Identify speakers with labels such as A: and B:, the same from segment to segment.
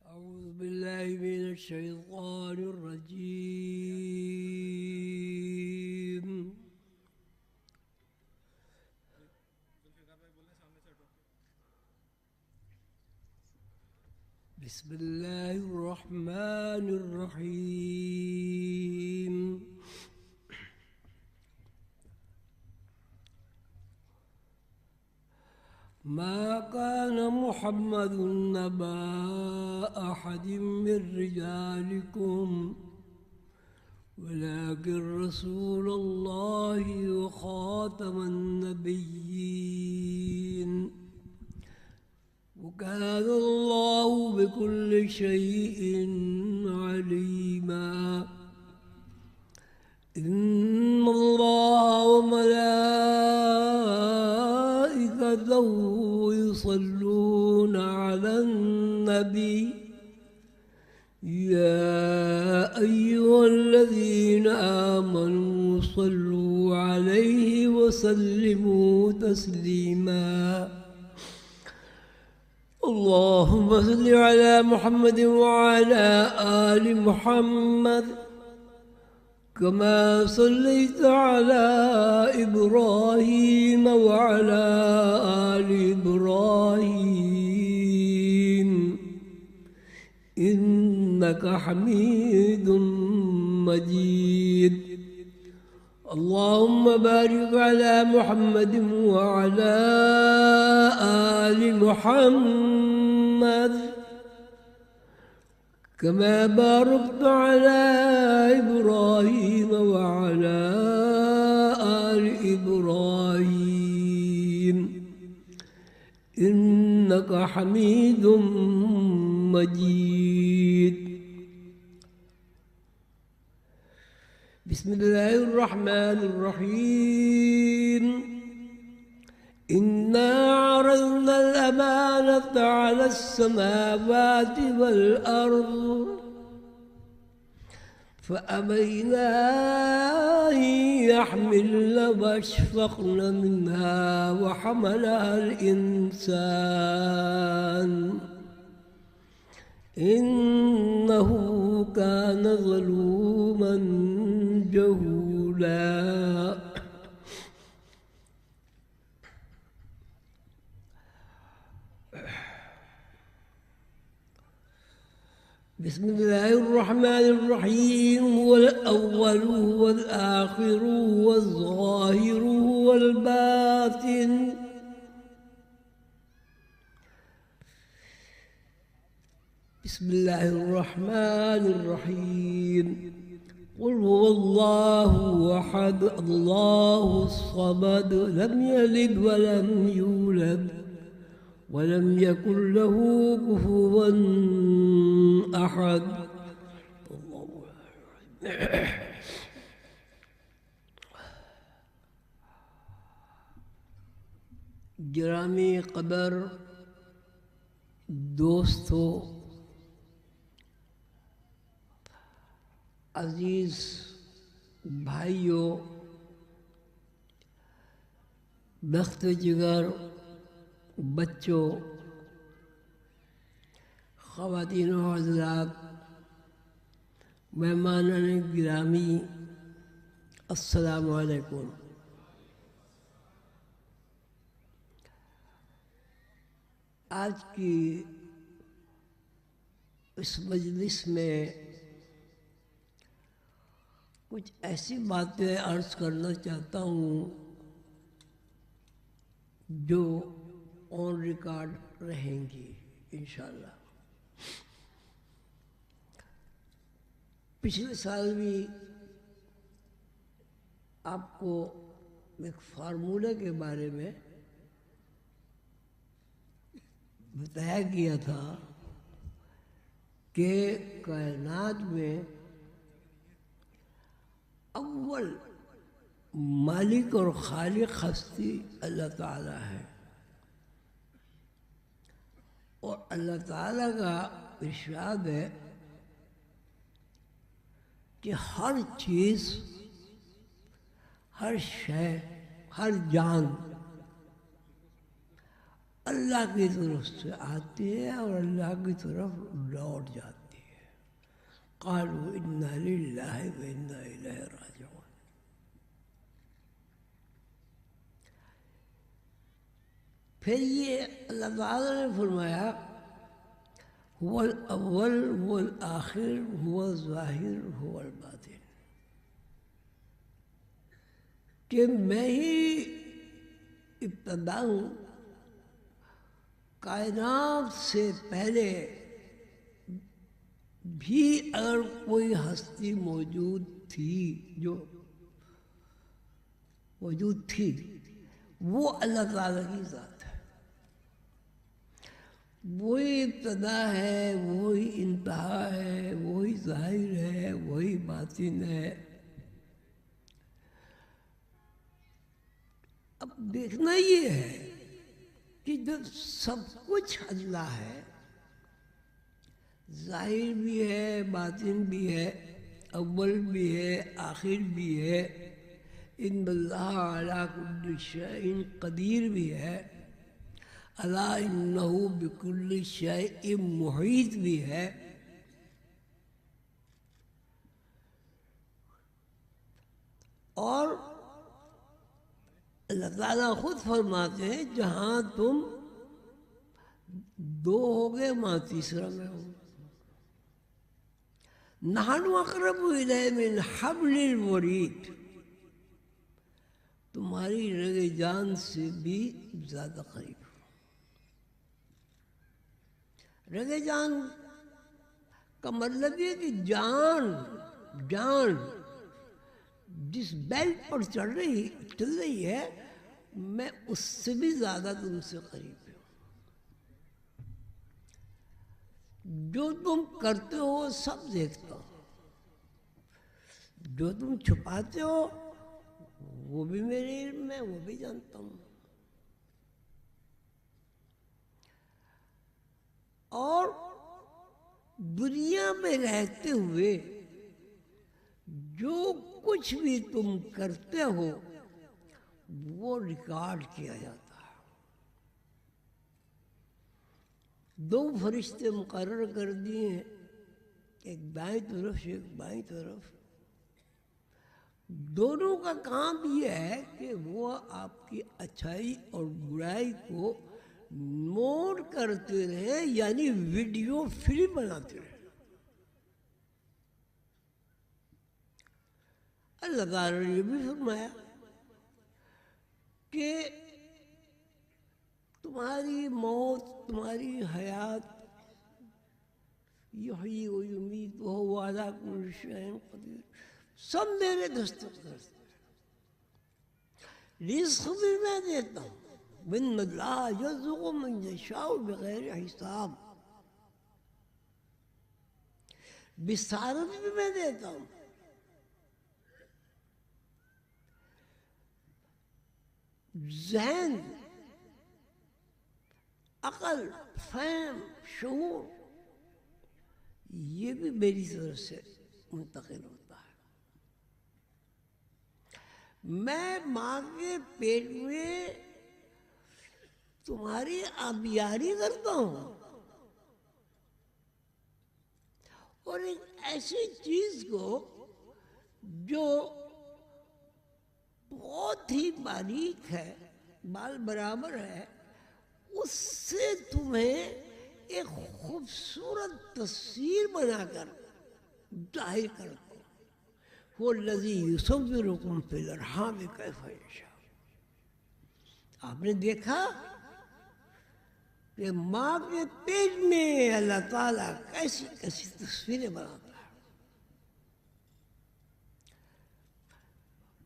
A: أعوذ بالله من الشيطان الرجيم. بسم الله الرحمن الرحيم. ما كان محمد نبا أحد من رجالكم ولكن رسول الله وخاتم النبيين وكان الله بكل شيء عليما. إن الله وملائكته يصلون على النبي يا أيها الذين آمنوا صلوا عليه وسلموا تسليما. اللهم صل على محمد وعلى آل محمد كما صليت على إبراهيم وعلى آل إبراهيم إنك حميد مجيد. اللهم بارك على محمد وعلى آل محمد كما باركت على إبراهيم وعلى آل إبراهيم إنك حميد مجيد. بسم الله الرحمن الرحيم. إنا عرضنا الأمانة على السماوات والأرض فأبينا أن يحملن وأشفقن منها وحملها الإنسان إنه كان ظلوما جهولا. بسم الله الرحمن الرحيم. هو الأول والآخر والظاهر والباطن بسم الله الرحمن الرحيم. قل هو الله أحد الله الصمد لم يلد ولم يولد ولم يكن له كفوا أحد. گرامی قدر دوستو، عزیز بھائیوں، بخت جگر بچوں، خواتین و حضرات، مہمانان گرامی، السلام علیکم۔ آج کی اس مجلس میں کچھ ایسی باتیں عرض کرنا چاہتا ہوں جو آن ریکارڈ رہیں گی انشاءاللہ۔ پچھلے سال بھی آپ کو ایک فارمولہ کے بارے میں بتایا گیا تھا کہ کائنات میں اول مالک اور خالق ہستی اللہ تعالیٰ ہے، اور اللہ تعالیٰ کا ارشاد ہے کہ ہر چیز، ہر شے، ہر جان اللہ کی طرف سے آتی ہے اور اللہ کی طرف لوٹ جاتی ہے. قالوا انا للہ و انا الیہ راجعون. پھر یہ اللہ تعالیٰ نے فرمایا هو الاول هو الآخر هو الظاہر هو الباطن، کہ میں ہی ابتدا ہوں. کائنات سے پہلے بھی اگر کوئی ہستی موجود تھی، جو موجود تھی، وہ اللہ تعالیٰ کی ذات ہے. وہی ابتدا ہے، وہی انتہا ہے، وہی ظاہر ہے، وہی باطن ہے. اب دیکھنا یہ ہے کہ جب سب کچھ اللہ ہے، ظاہر بھی ہے، باطن بھی ہے، اول بھی ہے، آخر بھی ہے، ان اللہ علی کل شیء قدیر بھی ہے، الا انہ بکل شیء محیط بھی ہے. اور اللہ تعالیٰ خود فرماتے ہیں جہاں تم دو ہوگے وہاں تیسرا میں ہوں. نحن اقرب الیہ من حبل الورید، تمہاری رگ جان سے بھی زیادہ قریب. رگ جان کا مطلب یہ کہ جان جس بیلٹ پر چل رہی ہے، میں اس سے بھی زیادہ تم سے قریب ہوں. جو تم کرتے ہو سب دیکھتا ہوں، جو تم چھپاتے ہو وہ بھی میرے علم میں، وہ بھی جانتا ہوں. اور دنیا میں رہتے ہوئے جو کچھ بھی تم کرتے ہو وہ ریکارڈ کیا جاتا ہے. دو فرشتے مقرر کر دیے ہیں، ایک دائیں طرف ایک بائیں طرف. دونوں کا کام یہ ہے کہ وہ آپ کی اچھائی اور برائی کو نوٹ کرتے رہے، یعنی ویڈیو فلم بناتے رہے. اللہ تعالیٰ نے یہ بھی فرمایا کہ تمہاری موت، تمہاری حیات، یحیی و یمیت وہو علی کل شیء قدیر، سب میرے دستور سے. رزق بھی میں دیتا ہوں، وَإِنَّ اللَّهَ يَرْزُقُ مَن يَشَاءُ بِغَيْرِ حساب. بصارت بھی میں دیتا ہوں. ذہن، عقل، فہم، شعور، یہ بھی میری طرف سے منتقل ہوتا ہے. میں ماں کے پیٹ میں تمہاری آبیاری کرتا ہوں، اور ایک ایسی چیز کو جو بہت ہی باریک ہے، بال برابر ہے، اس سے تمہیں ایک خوبصورت تصویر بنا کر ظاہر کرتا ہوں. هو الذی یصورکم فی الارحام کیف یشاء. آپ نے دیکھا کہ ماں کے پیٹ میں اللہ تعالیٰ کیسی کیسی تصویریں بناتا ہے.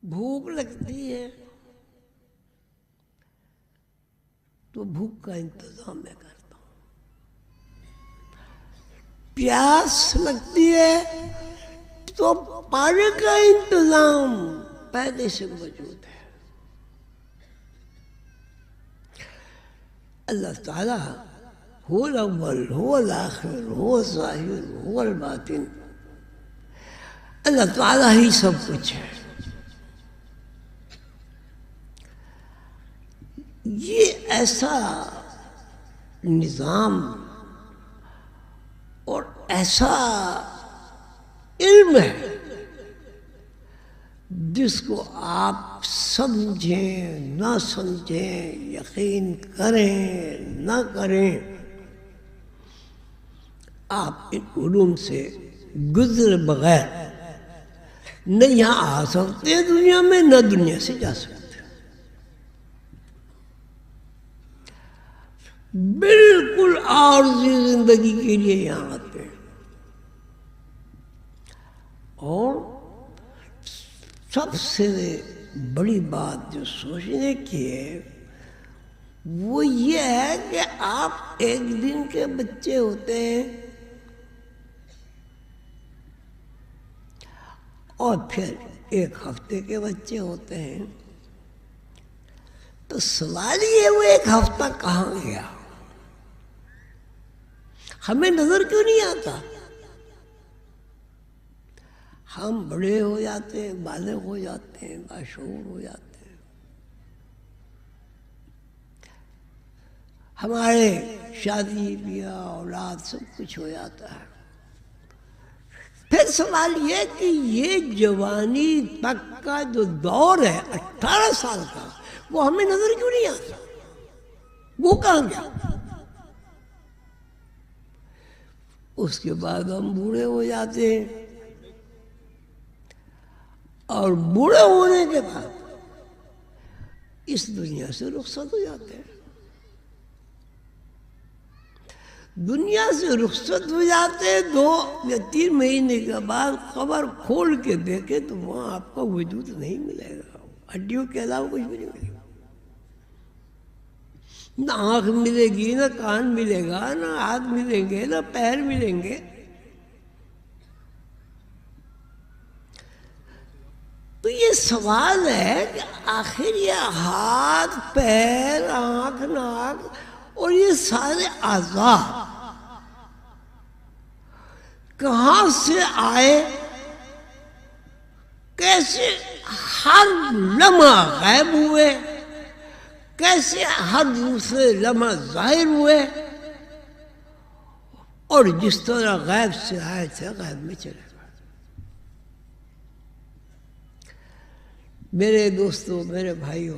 A: بھوک لگتی ہے تو بھوک کا انتظام میں کرتا ہوں. پیاس لگتی ہے تو پانی کا انتظام پہلے سے موجود ہے. اللہ تعالیٰ هو الاول هو الاخر هو الظاہر هو الباطن. اللہ تعالیٰ ہی سب کچھ ہے. یہ ایسا نظام اور ایسا علم ہے جس کو آپ سمجھیں نہ سمجھیں، یقین کریں نہ کریں، آپ ان علوم سے گزر بغیر نہ یہاں آ سکتے دنیا میں، نہ دنیا سے جا سکتے، بالکل عارضی زندگی کے لیے یہاں آتے ہیں۔ اور سب سے بڑی بات جو سوچنے کی ہے وہ یہ ہے کہ آپ ایک دن کے بچے ہوتے ہیں اور پھر ایک ہفتے کے بچے ہوتے ہیں، تو سوال یہ وہ ایک ہفتہ کہاں گیا؟ ہمیں نظر کیوں نہیں آتا؟ ہم بڑے ہو جاتے ہیں، بالغ ہو جاتے ہیں، باشعور ہو جاتے ہیں، ہمارے شادی بیاہ اولاد سب کچھ ہو جاتا ہے، پھر سوال یہ کہ یہ جوانی تک کا جو دور ہے 18 سال کا، وہ ہمیں نظر کیوں نہیں آتا؟ وہ کہاں گیا؟ اس کے بعد ہم بوڑھے ہو جاتے ہیں، اور بوڑھے ہونے کے بعد اس دنیا سے رخصت ہو جاتے ہیں۔ دنیا سے رخصت ہو جاتے ہیں 2 یا 3 مہینے کے بعد قبر کھول کے دیکھے تو وہاں آپ کا وجود نہیں ملے گا، ہڈیوں کے علاوہ کچھ بھی نہیں ملے گا، نہ آنکھ ملے گی، نہ کان ملے گا، نہ ہاتھ ملیں گے، نہ پیر ملیں گے۔ تو یہ سوال ہے کہ آخر یہ ہاتھ، پیر، آنکھ، ناک اور یہ سارے اعضاء کہاں سے آئے؟ کیسے ہر لمحہ غائب ہوئے؟ کیسے ہر دوسرے لمحہ ظاہر ہوئے؟ اور جس طرح غیب سے آئے تھے غیب میں چلے گئے۔ میرے دوستو، میرے بھائیوں،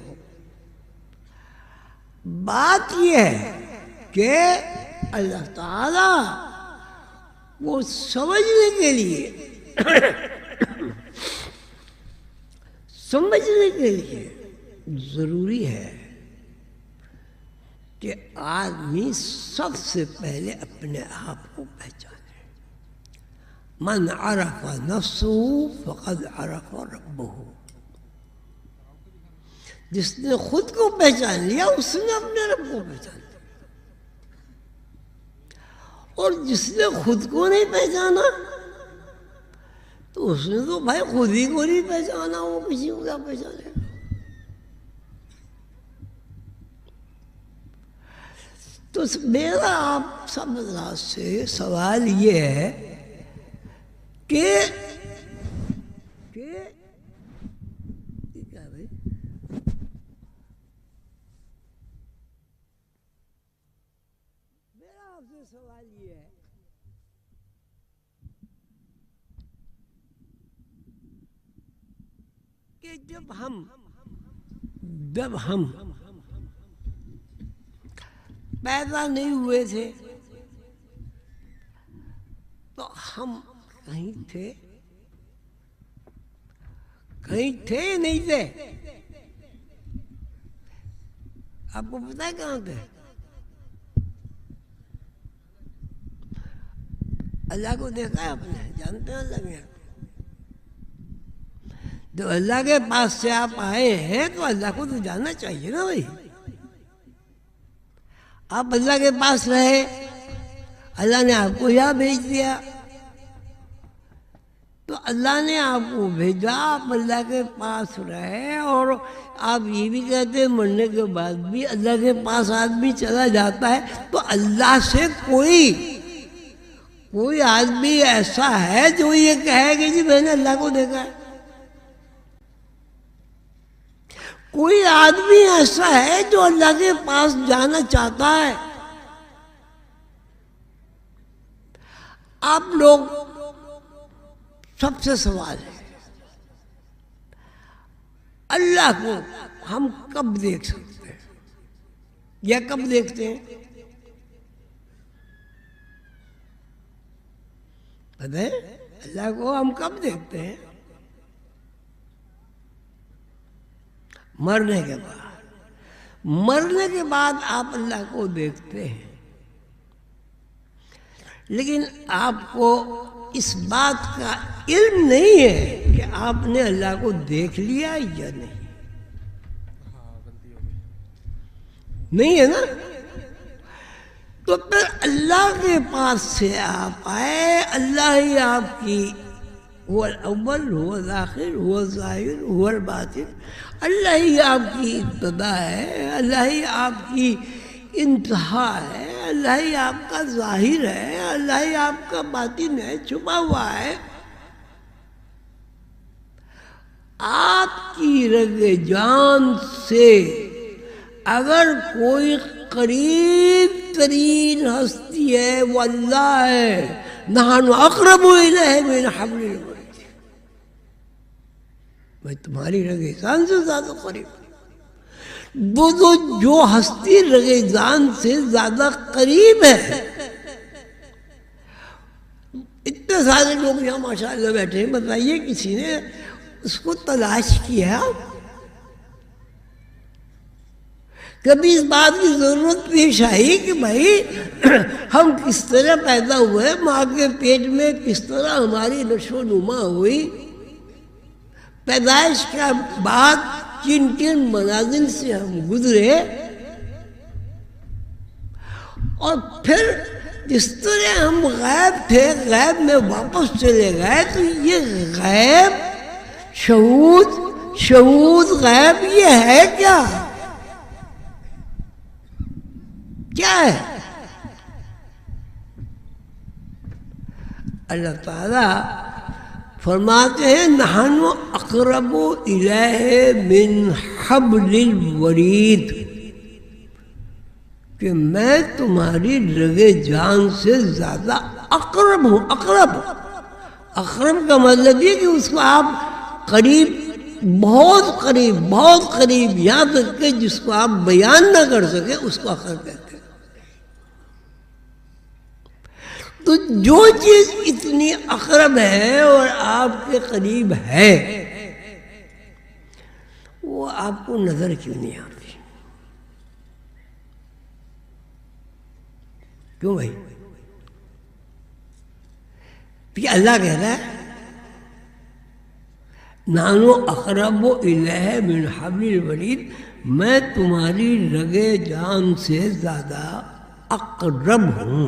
A: بات یہ ہے کہ اللہ تعالیٰ وہ سمجھنے کے لیے ضروری ہے کہ آدمی سب سے پہلے اپنے آپ کو پہچانے۔ من عرف نفسه فقد عرف ربه، جس نے خود کو پہچان لیا اس نے اپنے رب کو پہچان لیا، اور جس نے خود کو نہیں پہچانا تو اس نے تو بھائی خود ہی کو نہیں پہچانا، وہ کسی کو کیا پہچانے گا؟ تو میرا آپ سب سے سوال یہ ہے کہ سوال یہ ہے کہ جب ہم پیدا نہیں ہوئے تھے تو ہم کہیں تھے یا نہیں تھے؟ آپ کو پتہ ہے کہاں تھے؟ اللہ کو دیکھا ہے آپ نے؟ جانتے ہیں اللہ میں؟ جو اللہ کے پاس سے آپ آئے ہیں تو اللہ کو تو جاننا چاہیے نا بھائی۔ آپ اللہ کے پاس رہے، اللہ نے آپ کو یہاں بھیج دیا، تو اللہ نے آپ کو بھیجا، آپ اللہ کے پاس رہے، اور آپ یہ بھی کہتے ہیں مرنے کے بعد بھی اللہ کے پاس آدمی چلا جاتا ہے، تو اللہ سے کوئی آدمی ایسا ہے جو یہ کہے کہ جی میں نے اللہ کو دیکھا ہے؟ کوئی آدمی ایسا ہے جو اللہ کے پاس جانا چاہتا ہے؟ آپ لوگ سب سے سوال ہے، اللہ کو ہم کب دیکھ سکتے ہیں یا کب دیکھتے ہیں؟ پتہ ہے اللہ کو ہم کب دیکھتے ہیں؟ مرنے کے بعد۔ مرنے کے بعد آپ اللہ کو دیکھتے ہیں، لیکن آپ کو اس بات کا علم نہیں ہے کہ آپ نے اللہ کو دیکھ لیا یا نہیں۔ نہیں ہے نا؟ تو پھر اللہ کے پاس سے آپ آئے، اللہ ہی آپ کی هو الاول هو الآخر هو الظاہر هو الباطن، اللہ ہی آپ کی ابتدا ہے، اللہ ہی آپ کی انتہا ہے، اللہ ہی آپ کا ظاہر ہے، اللہ ہی آپ کا باطن ہے، چھپا ہوا ہے۔ آپ کی رگ جان سے اگر کوئی قریب ترین ہستی ہے وہ اللہ ہے، نحن اقرب الیہ من حبل الورید، میں تمہاری رگ جان سے زیادہ قریب ہوں۔ وہ جو ہستی رگ جان سے زیادہ قریب ہے، اتنے سارے لوگ یہاں ماشاءاللہ بیٹھے ہیں، بتائیے کسی نے اس کو تلاش کیا؟ کبھی اس بات کی ضرورت پیش آئی کہ بھائی ہم کس طرح پیدا ہوئے، ماں کے پیٹ میں کس طرح ہماری نشو و نما ہوئی، پیدائش کے بعد کن کن منازل سے ہم گزرے، اور پھر جس طرح ہم غیب تھے غیب میں واپس چلے گئے، تو یہ غیب شہود غیب یہ ہے کیا؟ کیا ہے؟ اللہ تعالیٰ فرماتے ہیں نحن اقرب الیہ من حبل الورید، کہ میں تمہاری رگ جان سے زیادہ اقرب ہوں۔ اقرب کا مطلب یہ کہ اس کو آپ قریب، بہت قریب، یہاں تک کہ جس کو آپ بیان نہ کر سکے اس کو اقرب کہتے ہیں۔ تو جو چیز اتنی اقرب ہے اور آپ کے قریب ہے وہ آپ کو نظر کیوں نہیں آتی؟ کیوں بھائی؟ کہ اللہ کہہ رہا ہے نحن اقرب الیہ من حبل الورید، میں تمہاری رگ جان سے زیادہ اقرب ہوں،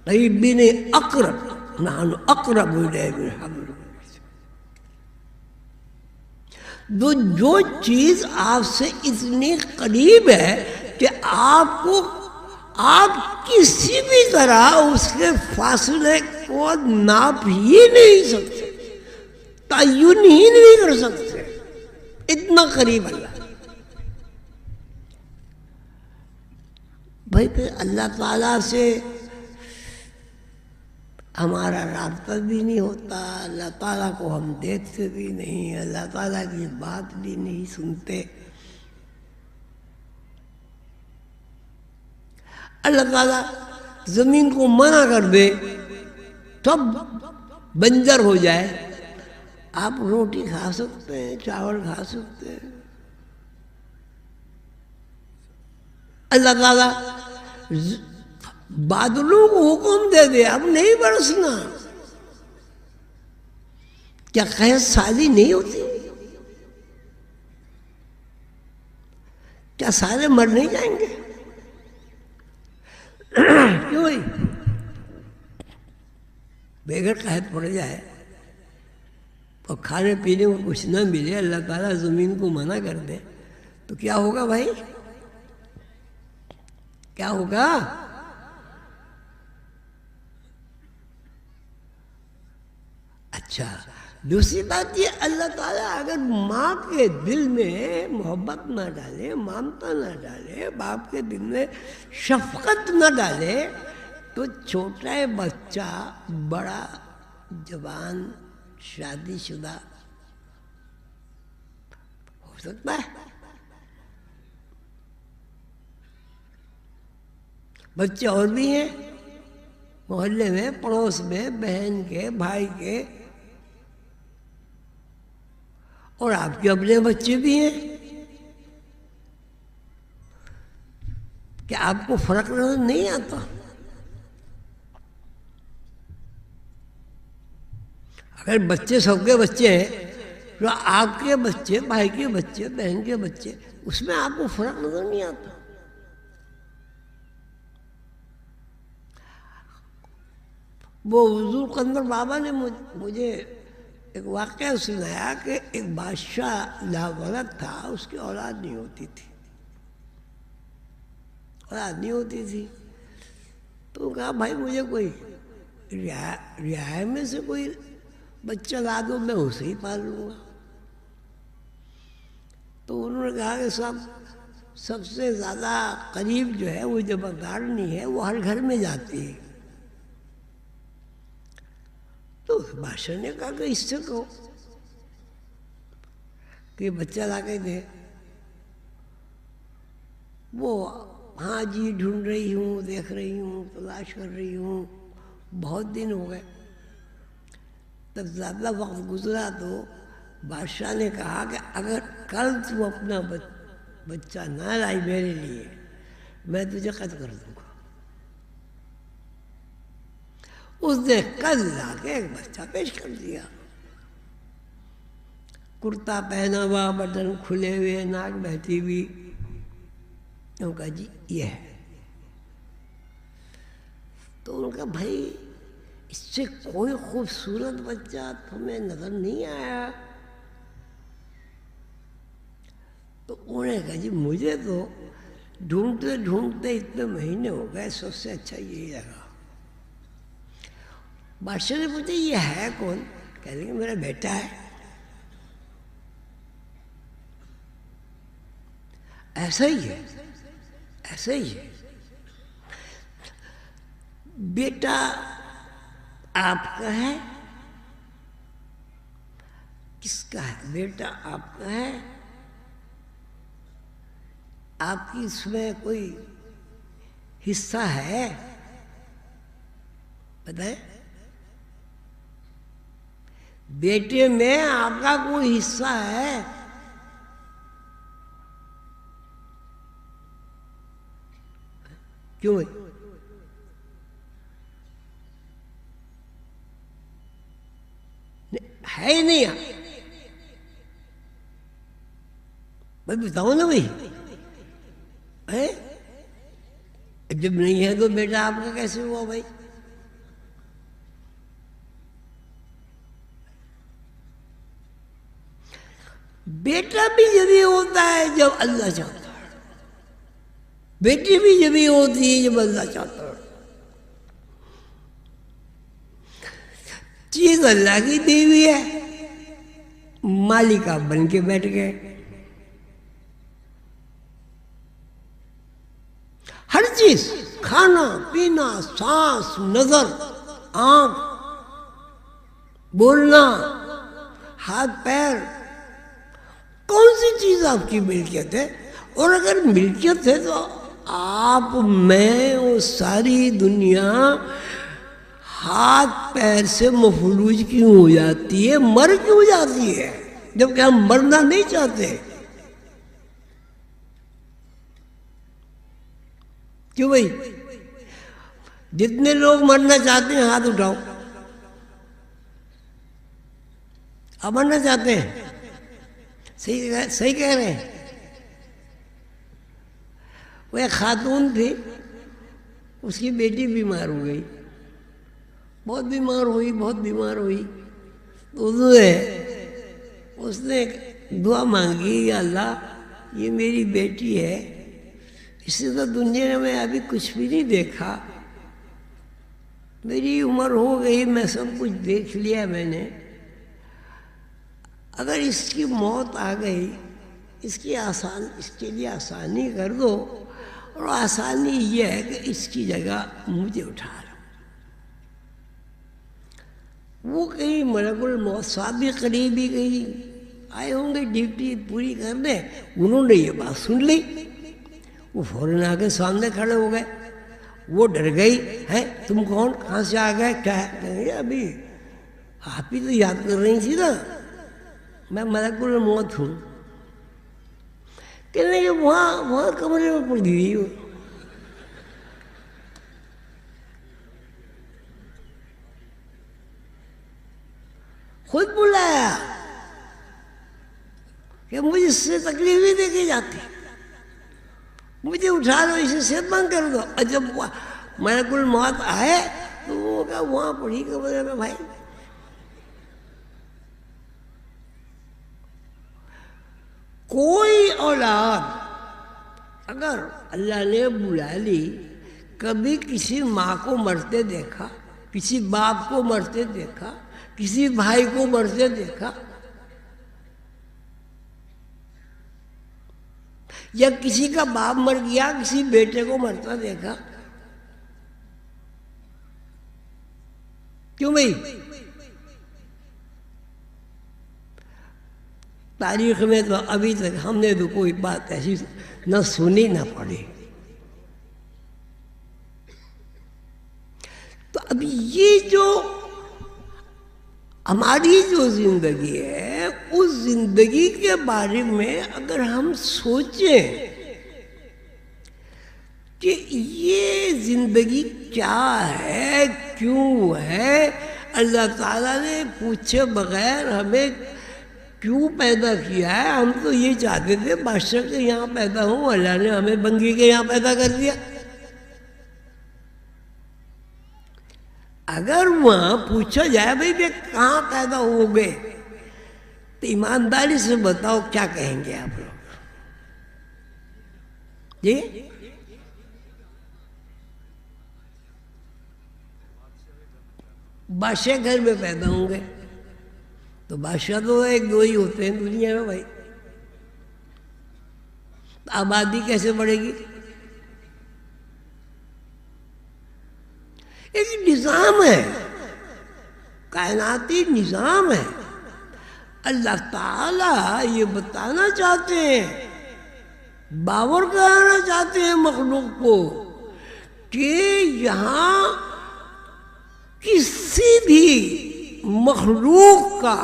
A: قریب بھی نہیں، اقرب، نحن اقرب الیہ من حبل الورید۔ تو جو چیز آپ سے اتنی قریب ہے کہ آپ کسی بھی طرح اس کے فاصلے کو ناپ ہی نہیں سکتے، تعین ہی نہیں کر سکتے، اتنا قریب اللہ۔ بھائی پھر اللہ تعالیٰ سے ہمارا رابطہ بھی نہیں ہوتا، اللہ تعالیٰ کو ہم دیکھتے بھی نہیں، اللہ تعالیٰ کی بات بھی نہیں سنتے۔ اللہ تعالیٰ زمین کو منع کر دے، سب بنجر ہو جائے، آپ روٹی کھا سکتے ہیں، چاول کھا سکتے ہیں۔ اللہ تعالیٰ بادلوں کو حکم دے دے اب نہیں برسنا، کیا قحط سالی نہیں ہوتی؟ کیا سارے مر نہیں جائیں گے؟ کیوں بھائی؟ بغیر قحط پڑ جائے اور کھانے پینے کو کچھ نہ ملے، اللہ تعالیٰ زمین کو منع کر دے تو کیا ہوگا بھائی؟ کیا ہوگا؟ اچھا، دوسری بات یہ، اللہ تعالیٰ اگر ماں کے دل میں محبت نہ ڈالے، ممتا نہ ڈالے، باپ کے دل میں شفقت نہ ڈالے، تو تو چھوٹا ہے بچہ بڑا جوان شادی شدہ ہو سکتا ہے. بچے اور بھی ہیں محلے میں، پڑوس میں، بہن کے، بھائی کے، اور آپ کے اپنے بچے بھی ہیں. کیا آپ کو فرق نظر نہیں آتا؟ اگر بچے سب کے بچے ہیں تو آپ کے بچے، بھائی کے بچے، بہن کے بچے، اس میں آپ کو فرق نظر نہیں آتا. وہ حضور قندر بابا نے مجھے ایک واقعہ سنایا کہ ایک بادشاہ لاولد تھا، اس کی اولاد نہیں ہوتی تھی. تو کہا بھائی مجھے کوئی رعایا میں سے کوئی بچہ لا دو، میں اسے ہی پال لوں گا. تو انہوں نے کہا کہ سب سے زیادہ قریب جو ہے وہ جمعدارنی ہے، وہ ہر گھر میں جاتی ہے. تو بادشاہ نے کہا کہ اس سے کہو کہ بچہ لا کے دے. وہ ہاں جی ڈھونڈ رہی ہوں، دیکھ رہی ہوں، تلاش کر رہی ہوں، بہت دن ہو گئے. تب زیادہ وقت گزرا تو بادشاہ نے کہا کہ اگر کل تو اپنا بچہ نہ لائی میرے لیے، میں تجھے قتل کر دوں گا. اس نے کل لا کے ایک بچہ پیش کر دیا، کرتا پہنا ہوا، بٹن کھلے ہوئے، ناک بہتی ہوئی. انہوں نے کہا جی یہ ہے. تو انہوں نے کہا بھائی اس سے کوئی خوبصورت بچہ تمہیں نظر نہیں آیا؟ تو انہوں نے کہا جی مجھے تو ڈھونڈتے ڈھونڈتے اتنے مہینے ہو گئے، سب سے اچھا یہی لگا. بادشاہ نے پوچھا یہ ہے کون؟ کہہ رہے کہ میرا بیٹا ہے. ایسا ہی ہے، ایسا ہی ہے. بیٹا آپ کا ہے؟ کس کا ہے؟ بیٹا آپ کا ہے؟ آپ کی اس میں کوئی حصہ ہے؟ بتائیں. بیٹے میں آپ کا کوئی حصہ ہے؟ کیوں ہے ہی نہیں؟ بھائی بتاؤ نا بھائی. جب نہیں ہے تو بیٹا آپ کا کیسے ہوا بھائی؟ بیٹا بھی جبھی ہوتا ہے جب اللہ چاہتا ہے، بیٹی بھی جبھی ہوتی ہے جب اللہ چاہتا ہے. چیز اللہ کی دی ہوئی ہے، مالکہ بن کے بیٹھ گئے. ہر چیز، کھانا پینا، سانس، نظر، آنکھ، بولنا، ہاتھ پیر، کون سی چیز آپ کی ملکیت ہے؟ اور اگر ملکیت ہے تو آپ میں وہ ساری دنیا ہاتھ پیر سے مفلوج کیوں ہو جاتی ہے، مر کیوں جاتی ہے، جبکہ ہم مرنا نہیں چاہتے؟ کیوں بھائی؟ جتنے لوگ مرنا چاہتے ہیں ہاتھ اٹھاؤ. آپ مرنا چاہتے ہیں؟ صحیح کہہ رہے ہیں. وہ ایک خاتون تھی، اس کی بیٹی بیمار ہو گئی، بہت بیمار ہوئی. اس نے دعا مانگی، یا اللہ یہ میری بیٹی ہے، اس نے تو دنیا میں ابھی کچھ بھی نہیں دیکھا، میری عمر ہو گئی، میں سب کچھ دیکھ لیا میں نے، اگر اس کی موت آ گئی، اس کے لیے آسانی کر دو، اور آسانی یہ ہے کہ اس کی جگہ مجھے اٹھا لو. وہ کہیں ملک الموت صاحب بھی قریب ہی کہیں آئے ہوں گے ڈیوٹی پوری کرنے، انہوں نے یہ بات سن لی، وہ فوراً آگے سامنے کھڑے ہو گئے. وہ ڈر گئی ہے، تم کون، کہاں سے آ گئے، کیا ہے؟ ابھی آپ ہی تو یاد کر رہی تھی نا، میں ملک الموت ہوں. کہنے کہ وہاں کمرے میں پڑ گئی ہو. خود بلایا کہ مجھے اس سے تکلیف ہی دے کے جاتی، مجھے اٹھا دو، اسے صحت مند کر دو. اور جب ملک الموت آئے تو وہ کہا وہاں پڑھی کمرے میں. بھائی کوئی اولاد اگر اللہ نے بلا لی، کبھی کسی ماں کو مرتے دیکھا، کسی باپ کو مرتے دیکھا، کسی بھائی کو مرتے دیکھا، یا کسی کا باپ مر گیا کسی بیٹے کو مرتا دیکھا؟ کیوں بھائی؟ تاریخ میں تو ابھی تک ہم نے تو کوئی بات ایسی نہ سنی نہ پڑھی. تو اب یہ جو ہماری جو زندگی ہے، اس زندگی کے بارے میں اگر ہم سوچیں کہ یہ زندگی کیا ہے، کیوں ہے، اللہ تعالیٰ نے پوچھے بغیر ہمیں کیوں پیدا کیا ہے. ہم تو یہ چاہتے تھے بادشاہ کے یہاں پیدا ہوں، اللہ نے ہمیں بنگی کے یہاں پیدا کر دیا. اگر وہاں پوچھا جائے بھائی کہ کہاں پیدا ہو گئے، تو ایمانداری سے بتاؤ کیا کہیں گے آپ لوگ؟ جی بادشاہ گھر میں پیدا ہوں گے. تو بادشاہ تو ایک دو ہی ہوتے ہیں دنیا میں بھائی، تو آبادی کیسے بڑھے گی؟ ایک نظام ہے، کائناتی نظام ہے. اللہ تعالیٰ یہ بتانا چاہتے ہیں، باور کرانا چاہتے ہیں مخلوق کو کہ یہاں کسی بھی مخلوق کا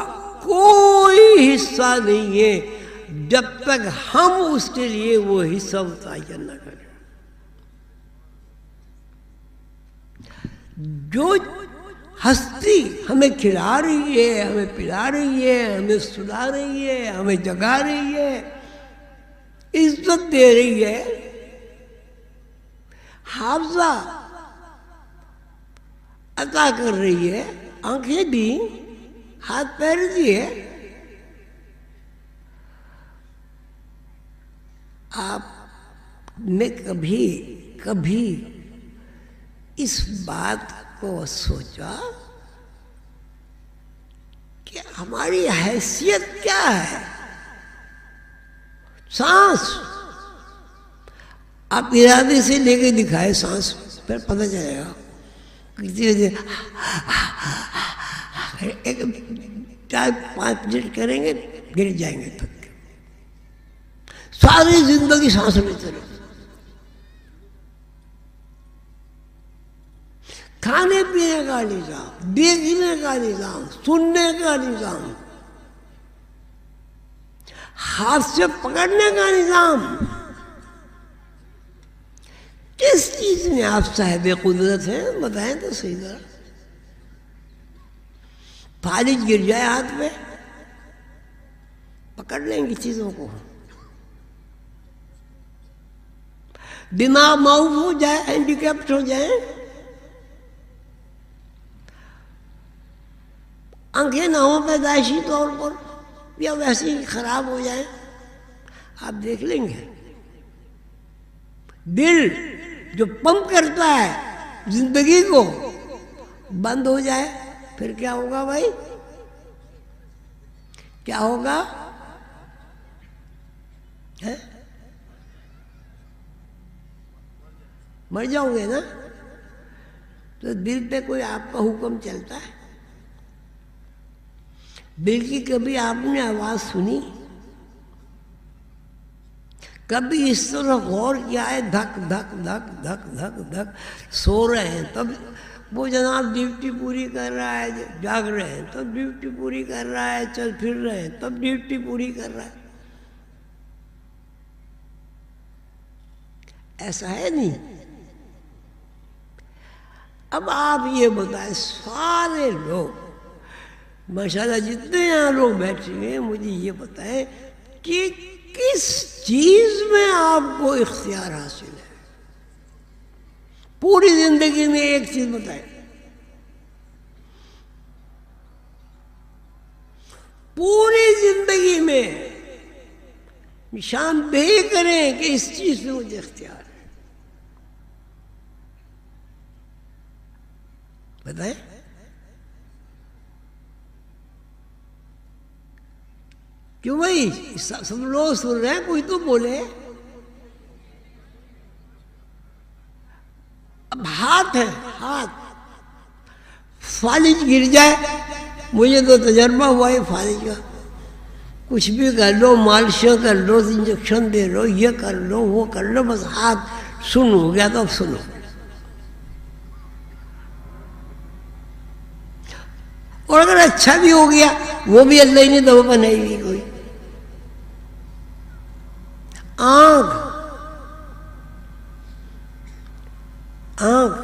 A: کوئی حصہ نہیں ہے جب تک ہم اس کے لیے وہ حصہ متعین نہ کریں. جو ہستی ہمیں کھلا رہی ہے، ہمیں پلا رہی ہے، ہمیں سلا رہی ہے، ہمیں جگا رہی ہے، عزت دے رہی ہے، حافظہ عطا کر رہی ہے، آنکھیں دی، ہاتھ پیر دیے، آپ نے کبھی اس بات کو سوچا کہ ہماری حیثیت کیا ہے؟ سانس آپ ارادے سے لے کے دکھائے، سانس پھر پتہ چلے گا. ایک 4-5 منٹ کریں گے گر جائیں گے تھک کے. ساری زندگی سانس میں چلے. کھانے پینے کا نظام، دیکھنے کا نظام، سننے کا نظام، ہاتھ سے پکڑنے کا نظام، کس چیز میں آپ صاحب قدرت ہیں؟ بتائیں تو صحیح ذرا. فالج گر جائے ہاتھ میں پکڑ لیں گے چیزوں کو. دماغ معاف ہو جائے، ہینڈیکیپٹ ہو جائے، آنکھیں نہ ہوں پیدائشی طور پر یا ویسے ہی خراب ہو جائیں، آپ دیکھ لیں گے. دل جو پمپ کرتا ہے زندگی کو بند ہو جائے پھر کیا ہوگا بھائی؟ کیا ہوگا؟ مر جاؤ گے نا. تو دل پہ کوئی آپ کا حکم چلتا ہے؟ دل کی کبھی آپ نے آواز سنی؟ کبھی اس طرح غور کیا ہے؟ دھک دھک دھک دھک دھک دھک سو رہے ہیں تب وہ جناب ڈیوٹی پوری کر رہا ہے، جاگ رہے ہیں تب ڈیوٹی پوری کر رہا ہے، چل پھر رہے ہیں تب ڈیوٹی پوری کر رہا ہے. ایسا ہے نہیں. اب آپ یہ بتائیں، سارے لوگ ماشاءاللہ جتنے یہاں لوگ بیٹھے ہیں، مجھے یہ بتائیں کہ کس چیز میں آپ کو اختیار حاصل ہے؟ پوری زندگی میں ایک چیز بتائیں. پوری زندگی میں نشان دہ کریں کہ اس چیز میں مجھے اختیار ہے. بتائیں. کیوں بھائی؟ سب لوگ سن رہے ہیں، کوئی تو بولے. اب ہاتھ ہے، ہاتھ فالج گر جائے، مجھے تو تجربہ ہوا ہے فالج کا. کچھ بھی کر لو، مالشیں کر لو، انجیکشن دے لو، یہ کر لو وہ کر لو، بس ہاتھ سن ہو گیا تو اب سنو. اور اگر اچھا بھی ہو گیا، وہ بھی اللہ نے دوا بنائی ہوئی کوئی. آنکھ، آنکھ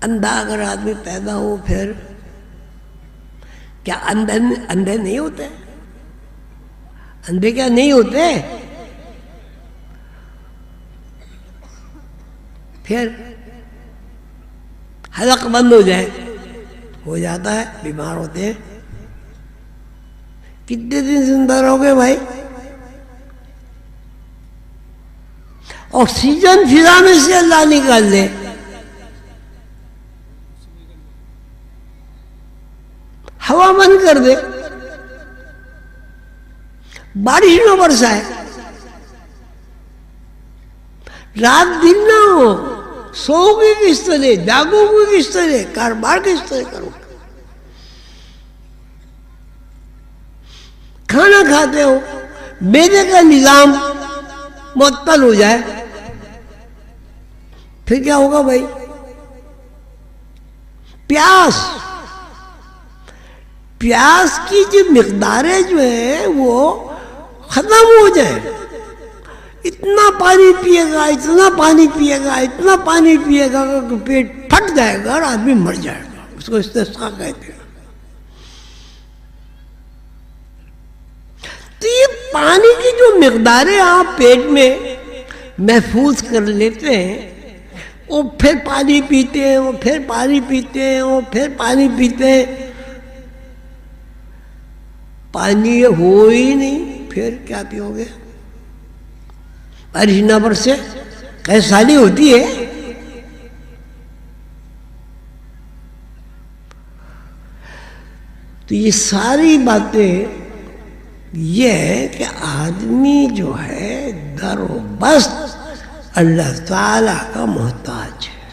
A: اندھا اگر آدمی پیدا ہو پھر کیا اندھے نہیں ہوتے؟ اندھے کیا نہیں ہوتے؟ پھر حلق بند ہو جائے، ہو جاتا ہے، بیمار ہوتے ہیں. کتنے دن زندہ رہو گے بھائی؟ آکسیجن فضا میں سے اللہ نکال دے، ہوا بند کر دے، بارش نہ برسائے، رات دن نہ ہو، سو گی کس طرح، جاگو گی کس طرح، کاروبار کس طرح کرو؟ کھانا کھاتے ہو، معدے کا نظام معطل ہو جائے، پھر کیا ہوگا بھائی؟ پیاس، پیاس کی جو مقداریں جو ہیں وہ ختم ہو جائیں. اتنا پانی پیے گا، اتنا پانی پیے گا، اتنا پانی پیے گا کہ پیٹ پھٹ جائے گا اور آدمی مر جائے گا. اس کو استسقاء کہتے ہیں. تو یہ پانی کی جو مقداریں آپ پیٹ میں محفوظ کر لیتے ہیں، وہ پھر پانی پیتے ہیں، وہ پھر پانی پیتے ہیں، وہ پھر پانی پیتے ہیں، پانی ہو ہی نہیں، پھر کیا پیو گے؟ بارش نہ برسے کیسے سالی ہوتی ہے. تو یہ ساری باتیں یہ ہے کہ آدمی جو ہے در و بست اللہ تعالیٰ کا محتاج ہے.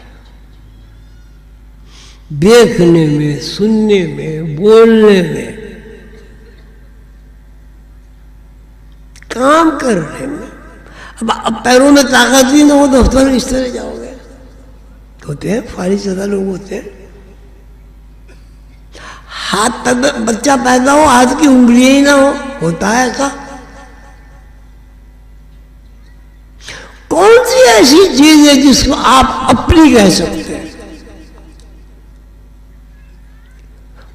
A: دیکھنے میں، سننے میں، بولنے میں، کام کرنے میں. اب پیروں میں طاقت بھی نہ ہو تو دفتر اس طرح جاؤ گے؟ ہوتے ہیں فارغ شدہ لوگ ہوتے ہیں. ہاتھ بچہ پیدا ہو، ہاتھ کی انگلیاں ہی نہ ہو، ہوتا ہے ایسا؟ کون سی ایسی چیز ہے جس کو آپ اپنی کہہ سکتے ہیں؟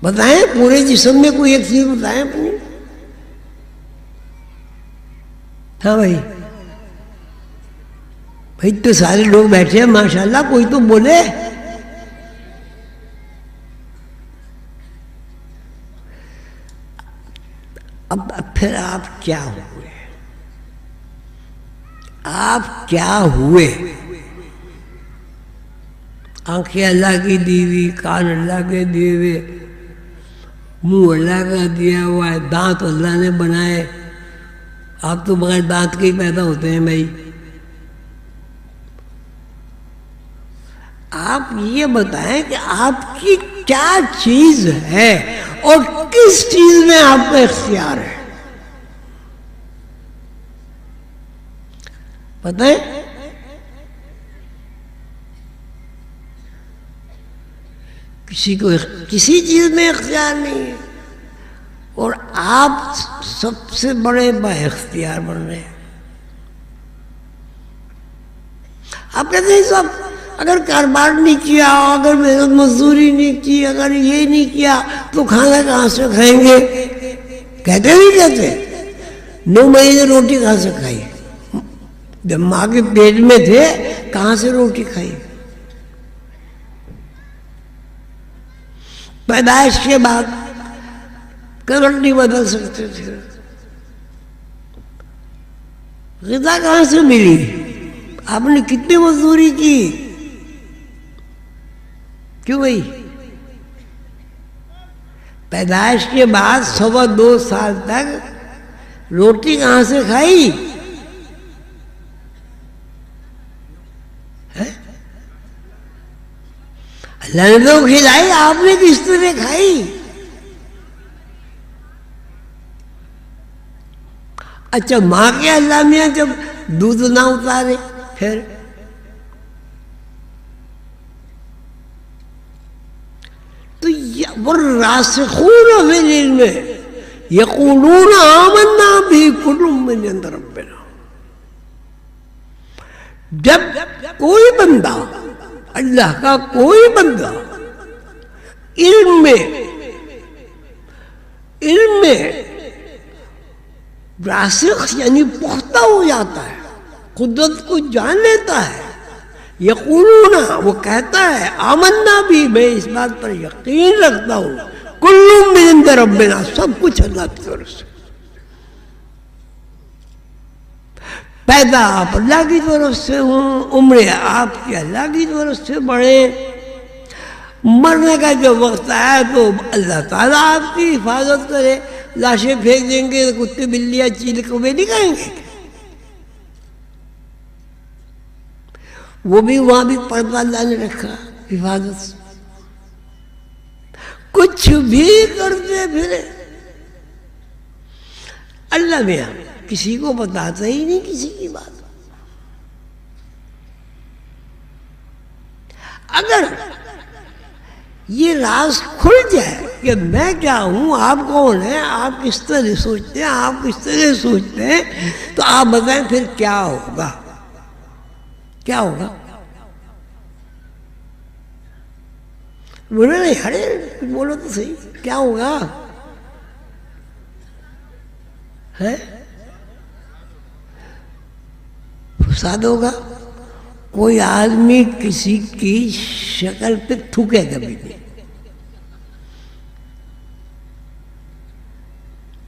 A: بتائیں، پورے جسم میں کوئی ایک چیز بتائیں اپنی. ہاں بھائی، بھائی تو سارے لوگ بیٹھے ہیں ماشاءاللہ، کوئی تو بولے. اب پھر آپ کیا ہوئے؟ آپ کیا ہوئے؟ آنکھیں اللہ کی دی ہوئی، کان اللہ کے دیے ہوئے، منہ اللہ کا دیا ہوا ہے، دانت اللہ نے بنائے. آپ تو بغیر دانت کے ہی پیدا ہوتے ہیں بھائی. آپ یہ بتائیں کہ آپ کی کیا چیز ہے اور کس چیز میں آپ کا اختیار ہے. پتہ ہے کسی کو کسی چیز میں اختیار نہیں ہے، اور آپ سب سے بڑے با اختیار بن رہے ہیں. آپ کہتے ہیں صاحب اگر کاروبار نہیں کیا، اگر محنت مزدوری نہیں کی، اگر یہ نہیں کیا تو کھانا کہاں سے کھائیں گے؟ کہتے نہیں کہتے؟ 9 مہینے روٹی کہاں سے کھائی؟ جب ماں کے پیٹ میں تھے کہاں سے روٹی کھائی؟ پیدائش کے بعد کرنٹ نہیں بدل سکتے تھے، غذا کہاں سے ملی؟ آپ نے کتنی مزدوری کی؟ کیوں بھائی؟ پیدائش کے بعد 2.25 سال تک روٹی کہاں سے کھائی؟ اللہ نے تو کھلائی، آپ نے کس طرح کھائی؟ اچھا ماں کے اللہ میاں جب دودھ نہ اتارے پھر تو والراسخون فی العلم یقولون آمنا به کل من عند ربنا. جب کوئی بندہ، اللہ کا کوئی بندہ علم میں راسخ یعنی پختہ ہو جاتا ہے، قدرت کو جان لیتا ہے، یقولون وہ کہتا ہے آمنا بھی، میں اس بات پر یقین رکھتا ہوں، کل من عند ربنا، سب کچھ اللہ کی طرف سے، پیدا آپ اللہ کی طرف سے ہوں، عمریں آپ کی اللہ کی طرف سے بڑھے، مرنے کا جو وقت آیا تو اللہ تعالیٰ آپ کی حفاظت کرے. لاشیں پھینک دیں گے تو کتے بلیاں چیل کوے نہیں کھائیں گے؟ وہ بھی وہاں بھی پردہ اللہ نے رکھا حفاظت سے. کچھ بھی کرتے پھرے اللہ میاں کسی کو بتاتا ہی نہیں کسی کی بات. اگر یہ راز کھل جائے کہ میں کیا ہوں، آپ کون ہیں، آپ کس طرح سوچتے ہیں، آپ کس طرح سوچتے ہیں، تو آپ بتائیں پھر کیا ہوگا؟ کیا ہوگا؟ بولے نہیں، ارے بولو تو صحیح، کیا ہوگا؟ ہے فساد ہوگا. کوئی آدمی کسی کی شکل پہ تھوکے کبھی نہیں،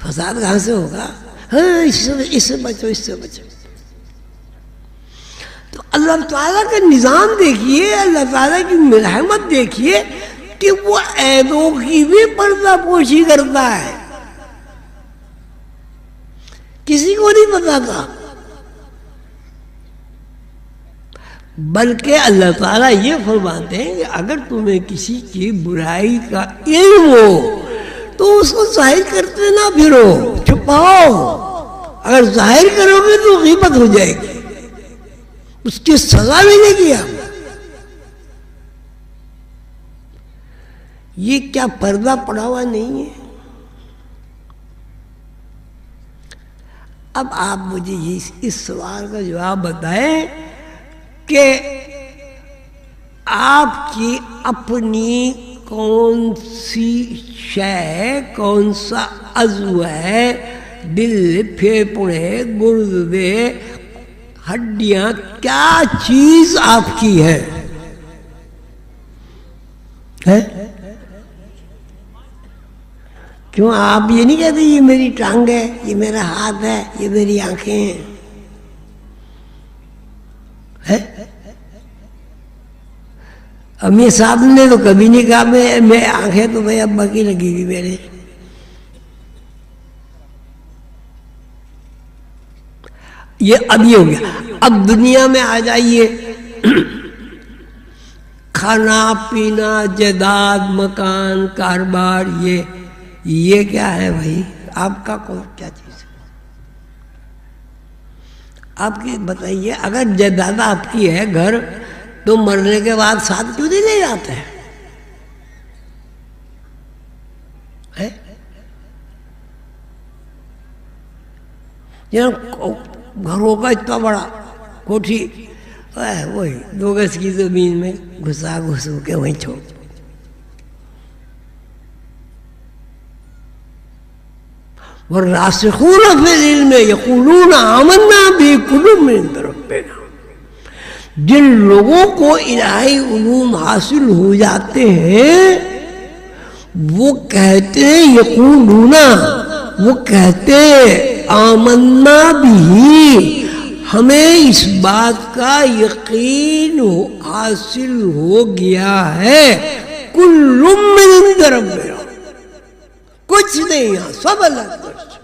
A: فساد کہاں سے ہوگا؟ ہاں اس سے بچو، اس سے بچو. تو اللہ تعالیٰ کا نظام دیکھیے، اللہ تعالیٰ کی مرحمت دیکھیے کہ وہ عیبوں کی بھی پردہ پوشی کرتا ہے، کسی کو نہیں بتاتا. بلکہ اللہ تعالیٰ یہ فرماتے ہیں کہ اگر تمہیں کسی کی برائی کا علم ہو تو اس کو ظاہر کرتے نہ پھرو، چھپاؤ. اگر ظاہر کرو گے تو غیبت ہو جائے گی، اس کی سزا ملے گی. یہ کیا پردہ پڑا ہوا نہیں ہے؟ اب آپ مجھے اس سوال کا جواب بتائیں کہ آپ کی اپنی کون سی شے، کون سا عضو ہے، دل، پھیپھڑے، گردے، ہڈیاں، کیا چیز آپ کی ہے؟ کیوں آپ یہ نہیں کہتے یہ میری ٹانگ ہے، یہ میرا ہاتھ ہے، یہ میری آنکھیں ہیں؟ امی صاحب نے تو کبھی نہیں کہا میں آنکھیں تو بھائی ابا کی لگی ہوئی میرے. یہ اب یہ ہو گیا. اب دنیا میں آ جائیے، کھانا پینا، جائیداد، مکان، کاروبار، یہ یہ کیا ہے بھائی؟ آپ کا کیا چیز ہے؟ آپ کی بتائیے، اگر جائیداد آپ کی ہے گھر، تو مرنے کے بعد ساتھ کیوں نہیں لے جاتے ہیں؟ گھروں کا اتنا بڑا کوٹھی، وہی 2 گز کی زمین میں گھسو کے وہیں چھوڑ. والراسخون فی العلم یقولون آمنا به کل من عند ربنا. جن لوگوں کو الہی علوم حاصل ہو جاتے ہیں وہ کہتے ہیں، یقولون، وہ کہتے ہیں آمنا بھی، ہمیں اس بات کا یقین حاصل ہو گیا ہے، کل من عند ربنا، کچھ نہیں یہاں، سب اللہ کی طرف سے.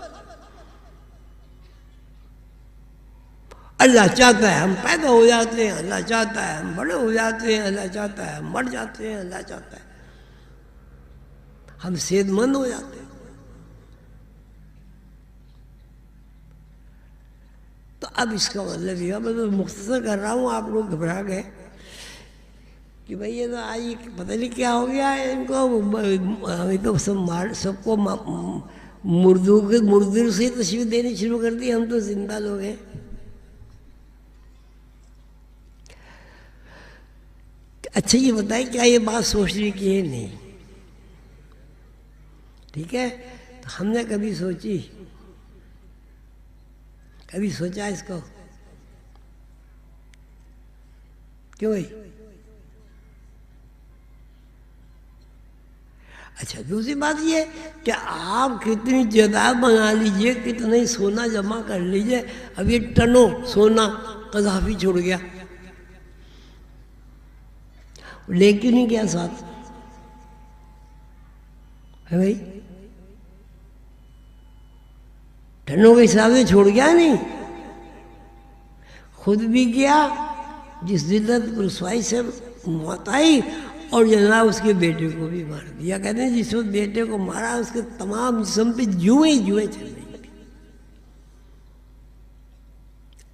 A: اللہ چاہتا ہے ہم پیدا ہو جاتے ہیں، اللہ چاہتا ہے ہم بڑے ہو جاتے ہیں، اللہ چاہتا ہے ہم مر جاتے ہیں، اللہ چاہتا ہے ہم صحت مند ہو جاتے ہیں. تو اب اس کا مطلب یہ، میں تو مختصر کر رہا ہوں، آپ لوگ گھبرا گئے کہ بھئی یہ تو آج پتہ نہیں کیا ہو گیا ہے ان کو، ہمیں تو سب کو مردوں سے تشریح دینی شروع کر دی، ہم تو زندہ لوگ ہیں. اچھا یہ بتائیں، کیا یہ بات سوچنے کی ہے؟ نہیں. ٹھیک ہے، تو ہم نے کبھی سوچی، کبھی سوچا اس کو؟ کیوں بھائی؟ اچھا دوسری بات یہ کہ آپ کتنی جائیداد بنا لیجئے، کتنے سونا جمع کر لیجئے، اب یہ ٹنوں سونا قذافی چھوڑ گیا، لیکن نہیں کیا ساتھ ہے بھائی؟ ٹنوں کے حساب سے چھوڑ گیا نہیں، خود بھی گیا، جس ذلت رسوائی سے موت آئی، اور جناب اس کے بیٹے کو بھی مار دیا. کہتے ہیں جس وقت بیٹے کو مارا اس کے تمام جسم پہ جوئیں چل رہی تھی،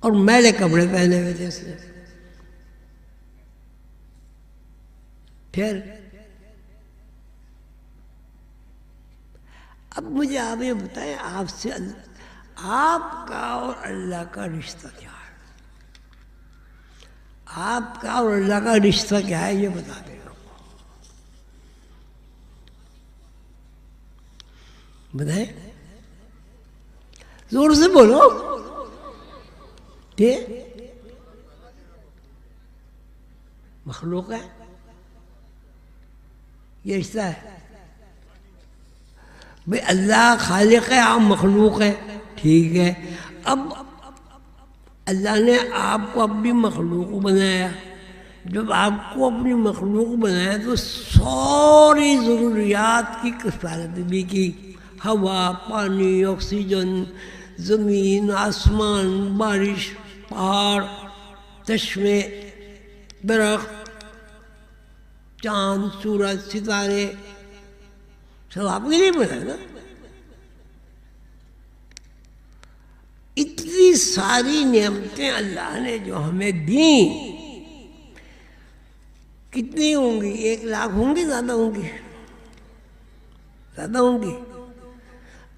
A: اور میلے کپڑے پہنے ہوئے تھے اس نے. پھر اب مجھے آپ یہ بتائیں، آپ سے آپ کا اور اللہ کا رشتہ کیا ہے؟ آپ کا اور اللہ کا رشتہ کیا ہے یہ بتا دیں. بتائیں، زور سے بولو. ٹھیک، مخلوق ہے یہ رشتہ ہے بھئی. اللہ خالق ہے، آپ مخلوق ہے، ٹھیک ہے. اب اللہ نے آپ کو اپنی مخلوق بنایا، جب آپ کو اپنی مخلوق بنایا تو ساری ضروریات کی کفایت بھی کی، ہوا، پانی، آکسیجن، زمین، آسمان، بارش، پہاڑ، چشمے، درخت، چاند، سورج، ستارے، سب آپ کے لیے بنایا نا. اتنی ساری نعمتیں اللہ نے جو ہمیں دیں، کتنی ہوں گی؟ 1,00,000 ہوں گی؟ زیادہ ہوں گی؟ زیادہ ہوں گی.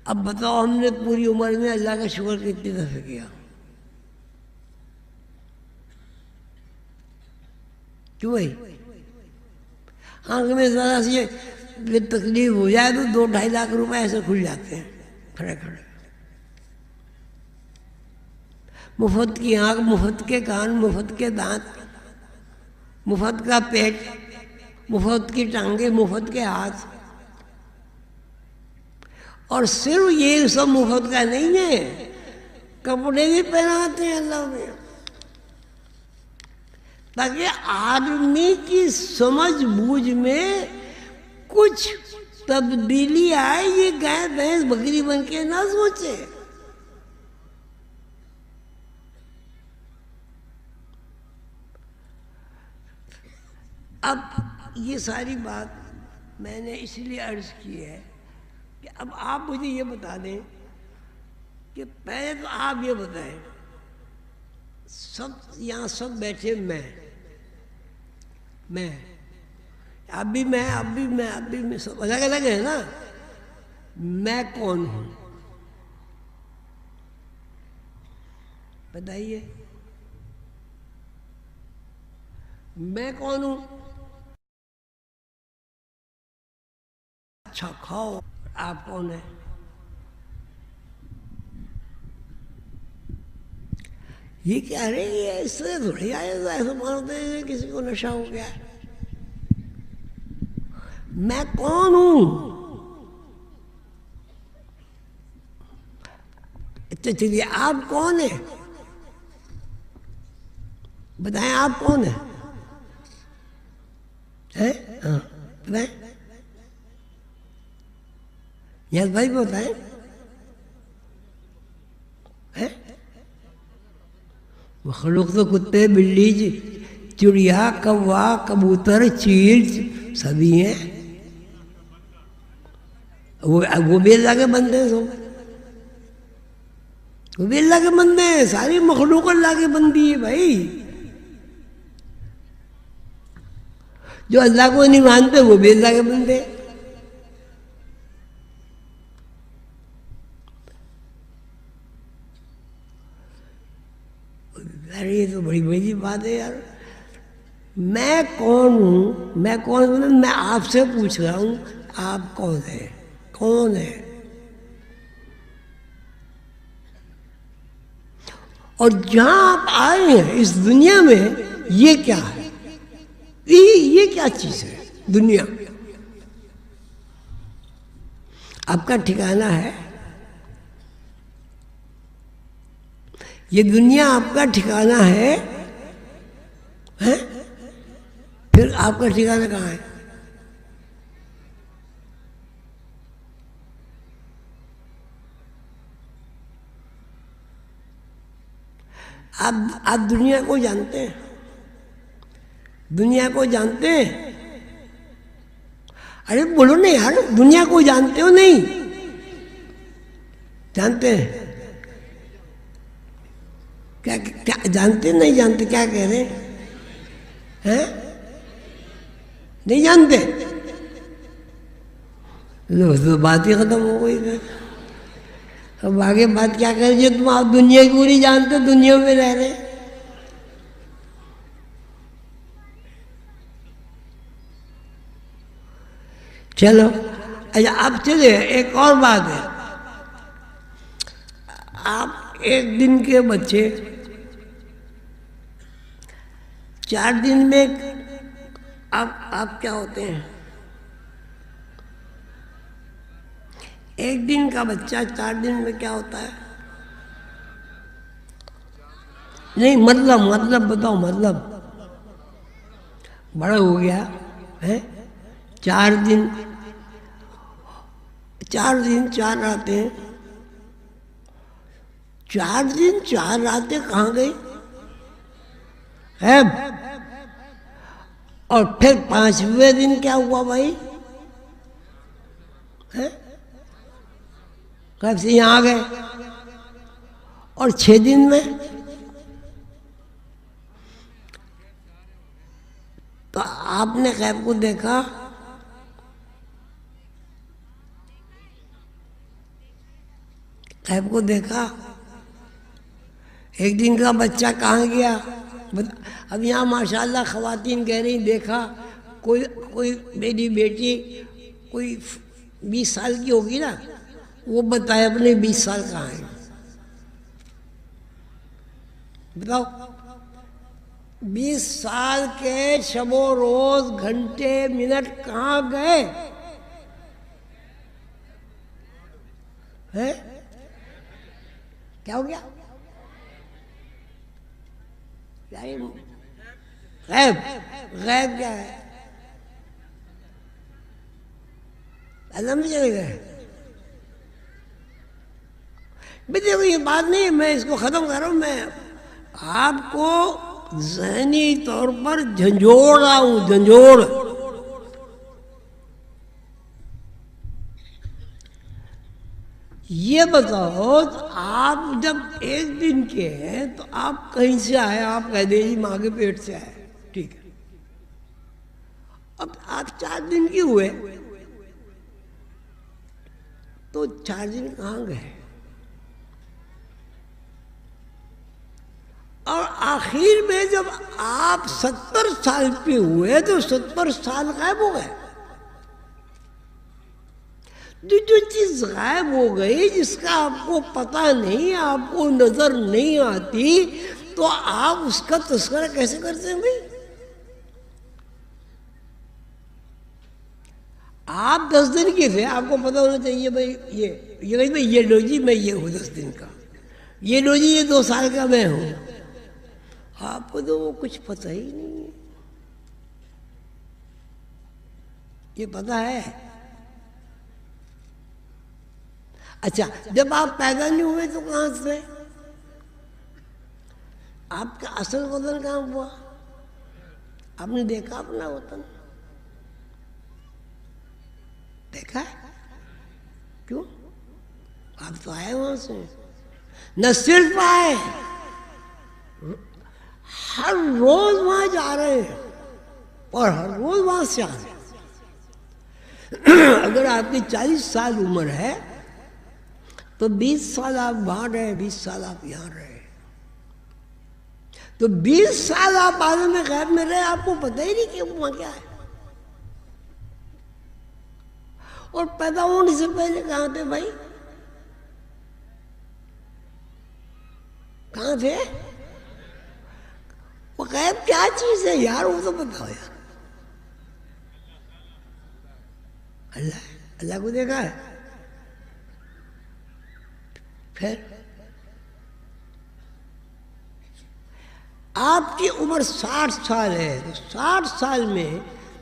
A: اب بتاؤ ہم نے پوری عمر میں اللہ کا شکر کتنی دفعہ کیا؟ کیوں بھائی؟ آنکھ میں ذرا سی تکلیف ہو جائے تو 2-2.5 لاکھ روپے ایسے کھل جاتے ہیں کھڑے کھڑے. مفت کی آنکھ، مفت کے کان، مفت کے دانت، مفت کا پیٹ، مفت کی ٹانگیں، مفت کے ہاتھ. اور صرف یہ سب مفت کا نہیں ہے، کپڑے بھی پہناتے ہیں اللہ میں، تاکہ آدمی کی سمجھ بوجھ میں کچھ تبدیلی آئے، یہ گائے بھینس بکری بن کے نہ سوچے. اب یہ ساری بات میں نے اس لیے عرض کی ہے کہ اب آپ مجھے یہ بتا دیں کہ پہلے تو آپ یہ بتائیں، سب یہاں سب بیٹھے میں اب بھی میں سب الگ الگ ہے نا، میں کون ہوں بتائیے؟ میں کون ہوں؟ اچھا کھاؤ، آپ کون ہیں؟ یہ کیا رہے یہ اس طرح تھوڑی آئے ایسا مانتے ہیں کسی کو نشہ ہو گیا ہے۔ میں کون ہوں؟ تو چلیے آپ کون ہیں؟ بتائیں آپ کون ہیں؟ ہاں بتائیں، یس بھائی بتائیں۔ مخلوق تو کتے بلی چڑیا کوا کبوتر چیل سبھی ہیں، وہ بھی اللہ کے بندے ہیں، سب وہ بھی اللہ کے بندے ہیں، ساری مخلوق اللہ کے بندی ہے بھائی۔ جو اللہ کو نہیں مانتے وہ بھی اللہ کے بندے۔ یہ تو بڑی بڑی بات ہے یار۔ میں کون ہوں؟ میں کون ہوں؟ میں آپ سے پوچھ رہا ہوں آپ کون ہیں؟ کون ہے؟ اور جہاں آپ آئے ہیں اس دنیا میں یہ کیا ہے؟ یہ کیا چیز ہے دنیا؟ آپ کا ٹھکانہ ہے؟ یہ دنیا آپ کا ٹھکانہ ہے؟ پھر آپ کا ٹھکانہ کہاں ہے؟ آپ دنیا کو جانتے ہیں؟ دنیا کو جانتے ہیں؟ ارے بولو نا یار، دنیا کو جانتے ہو نہیں؟ جانتے ہیں؟ کیا جانتے نہیں جانتے؟ کیا کہہ رہے ہیں؟ نہیں جانتے؟ تو بات ہی ختم ہو گئی پھر۔ اب آگے بات کیا کر رہی ہے؟ تم آپ دنیا کی پوری جانتے، دنیا میں رہ رہے۔ چلو اچھا اب چلے ایک اور بات ہے۔ آپ ایک دن کے بچے 4 دن میں آپ کیا ہوتے ہیں؟ ایک دن کا بچہ 4 دن میں کیا ہوتا ہے؟ نہیں مطلب بتاؤ، مطلب بڑا ہو گیا ہے 4 دن 4 راتیں، 4 دن 4 راتیں کہاں گئی؟ اور پھر 5ویں دن کیا ہوا بھائی؟ کب سے یہاں آ گئے؟ اور 6 دن میں تو آپ نے غیب کو دیکھا؟ غیب کو دیکھا؟ ایک دن کا بچہ کہاں گیا؟ اب یہاں ماشاءاللہ خواتین کہہ رہی دیکھا، کوئی میری بیٹی کوئی 20 سال کی ہوگی نا، وہ بتائے اپنے 20 سال کہاں ہیں؟ بتاؤ 20 سال کے شب و روز گھنٹے منٹ کہاں گئے؟ کیا ہو گیا؟ غیب کیا ہے؟ اللہ میں چلے گئے؟ دیکھو یہ بات نہیں، میں اس کو ختم کر رہا ہوں، میں آپ کو ذہنی طور پر جھنجھوڑ رہا ہوں، جھنجھوڑ۔ یہ بتاؤ آپ جب ایک دن کے ہیں تو آپ کہیں سے آئے؟ آپ کہہ دیں جی ماں کے پیٹ سے آئے، ٹھیک ہے، اب آپ 4 دن کی ہوئے تو 4 دن کہاں گئے؟ اور آخر میں جب آپ 70 سال پہ ہوئے تو 70 سال غائب ہو گئے۔ جو چیز غائب ہو گئی، جس کا آپ کو پتہ نہیں، آپ کو نظر نہیں آتی، تو آپ اس کا تذکرہ کیسے کرتے ہیں بھائی؟ آپ 10 دن کے تھے، آپ کو پتہ ہونا چاہیے بھائی یہ لو جی میں یہ ہوں 10 دن کا، یہ لو جی یہ 2 سال کا میں ہوں۔ آپ کو تو وہ کچھ پتہ ہی نہیں ہے۔ یہ پتہ ہے؟ اچھا، جب آپ پیدا نہیں ہوئے تو کہاں سے؟ آپ کا اصل وطن کہاں ہوا؟ آپ نے دیکھا اپنا وطن؟ دیکھا ہے؟ کیوں؟ آپ تو آئے وہاں سے، نہ صرف آئے، ہر روز وہاں جا رہے ہیں اور ہر روز وہاں سے آ رہے ہیں۔ اگر آپ کی 40 سال عمر ہے تو 20 سال آپ وہاں رہے، 20 سال آپ یہاں رہے، تو 20 سال آپ عالم غیب میں رہے، آپ کو پتہ ہی نہیں کہ وہاں کیا ہے۔ اور پیدا ہونے سے پہلے کہاں تھے بھائی؟ کہاں تھے؟ وہ غیب کیا چیز ہے یار، وہ تو بتاؤ یار۔ اللہ کو دیکھا ہے؟ پھر آپ کی عمر 60 سال ہے تو 60 سال میں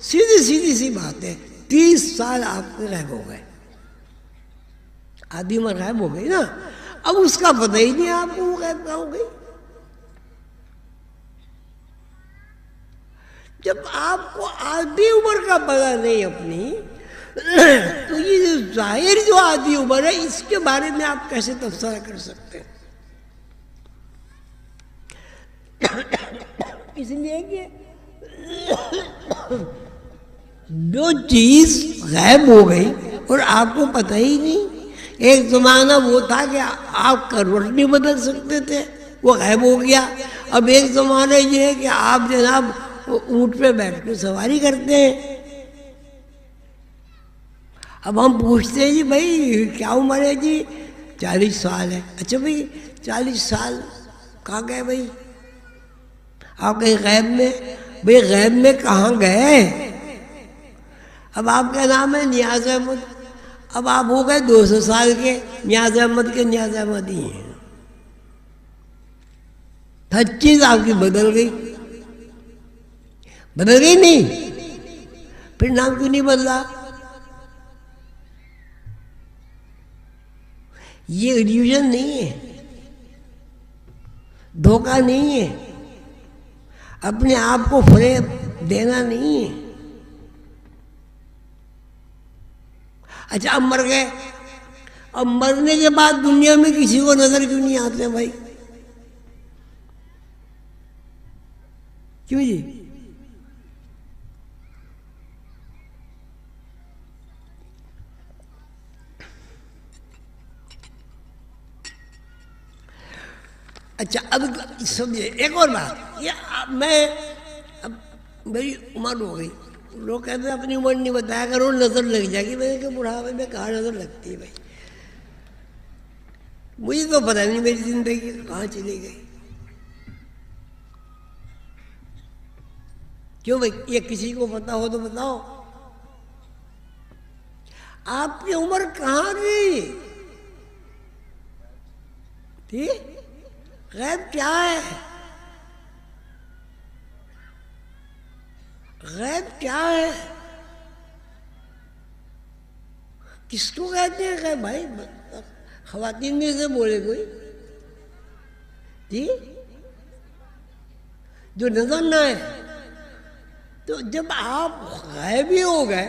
A: سیدھی سی بات ہے 30 سال آپ کے غائب ہو گئے، آدھی عمر غائب ہو گئی نا۔ اب اس کا پتہ ہی نہیں آپ کو وہ غائب کہاں ہو گئی۔ جب آپ کو آدھی عمر کا پتہ نہیں اپنی، تو یہ ظاہر جو آدھی عمر ہے اس کے بارے میں آپ کیسے تبصرہ کر سکتے ہیں؟ اس لیے کہ جو چیز غائب ہو گئی اور آپ کو پتہ ہی نہیں۔ ایک زمانہ وہ تھا کہ آپ کروٹ نہیں بدل سکتے تھے، وہ غائب ہو گیا۔ اب ایک زمانہ یہ ہے کہ آپ جناب اونٹ پہ بیٹھ کے سواری کرتے ہیں۔ اب ہم پوچھتے ہیں جی بھائی کیا عمر ہے؟ جی 40 سال ہے۔ اچھا بھائی 40 سال کہاں گئے بھائی؟ آپ کہیں غیب میں؟ بھائی غیب میں کہاں گئے؟ اب آپ کا نام ہے نیاز احمد، اب آپ ہو گئے 200 سال کے، نیاز احمد کے نیاز احمد ہی ہیں۔ ہر چیز آپ کی بدل گئی، بدل گئی نہیں؟ پھر نام کیوں نہیں بدلا؟ یہ ایلیوژن نہیں ہے، دھوکہ نہیں ہے، اپنے آپ کو فریب دینا نہیں ہے۔ اچھا اب مر گئے، اب مرنے کے بعد دنیا میں کسی کو نظر کیوں نہیں آتے بھائی؟ کیوں جی؟ اچھا اب سمجھے ایک اور بات، یہ میں اب میری عمر ہو گئی، لوگ کہتے ہیں اپنی عمر نہیں بتایا کرو نظر لگ جائے گی۔ میں نے کہا بڑھاپے میں کہاں نظر لگتی ہے بھائی؟ مجھے تو پتہ نہیں میری زندگی کہاں چلی گئی۔ کیوں بھائی؟ یہ کسی کو پتہ ہو تو بتاؤ، آپ کی عمر کہاں گئی؟ ٹھیک؟ غیب کیا ہے؟ غیب کیا ہے؟ کس کو کہتے ہیں غیب بھائی؟ خواتین میں سے بولے کوئی جی جو نظر نہ آئے۔ تو جب آپ غائب ہی ہو گئے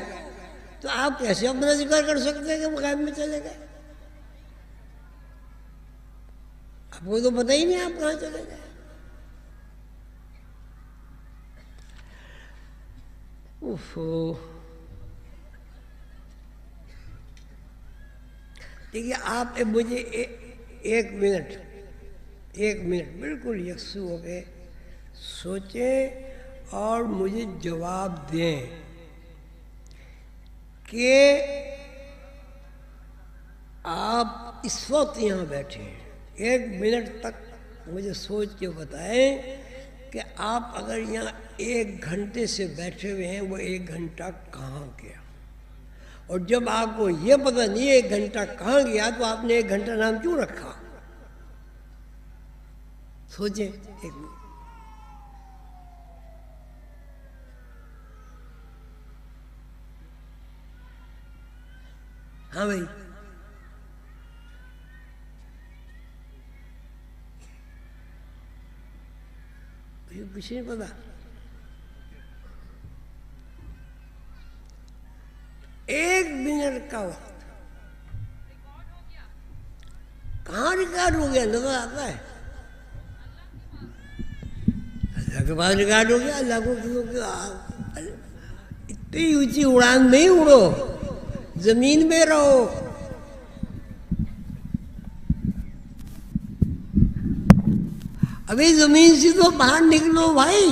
A: تو آپ کیسے اپنا ذکر کر سکتے ہیں کہ وہ غائب میں چلے گئے؟ آپ کو تو پتہ ہی نہیں آپ کہاں چلے گئے. دیکھیے آپ مجھے ایک منٹ بالکل یکسو ہو کے سوچیں اور مجھے جواب دیں کہ آپ اس وقت یہاں بیٹھے ہیں. 1 منٹ تک مجھے سوچ کے بتائیں کہ آپ اگر یہاں 1 گھنٹے سے بیٹھے ہوئے ہیں وہ 1 گھنٹہ کہاں گیا؟ اور جب آپ کو یہ پتہ نہیں ہے 1 گھنٹہ کہاں گیا تو آپ نے 1 گھنٹہ نام کیوں رکھا؟ سوچیں 1 منٹ. ہاں بھائی، کچھ نہیں پتا. 1 منٹ کا وقت کہاں ریکارڈ ہو گیا؟ نظر آتا ہے؟ اللہ کے پاس ریکارڈ ہو گیا. اللہ کو اتنی اونچی اڑان نہیں اڑو، زمین میں رہو. ابھی زمین سے تو باہر نکلو بھائی،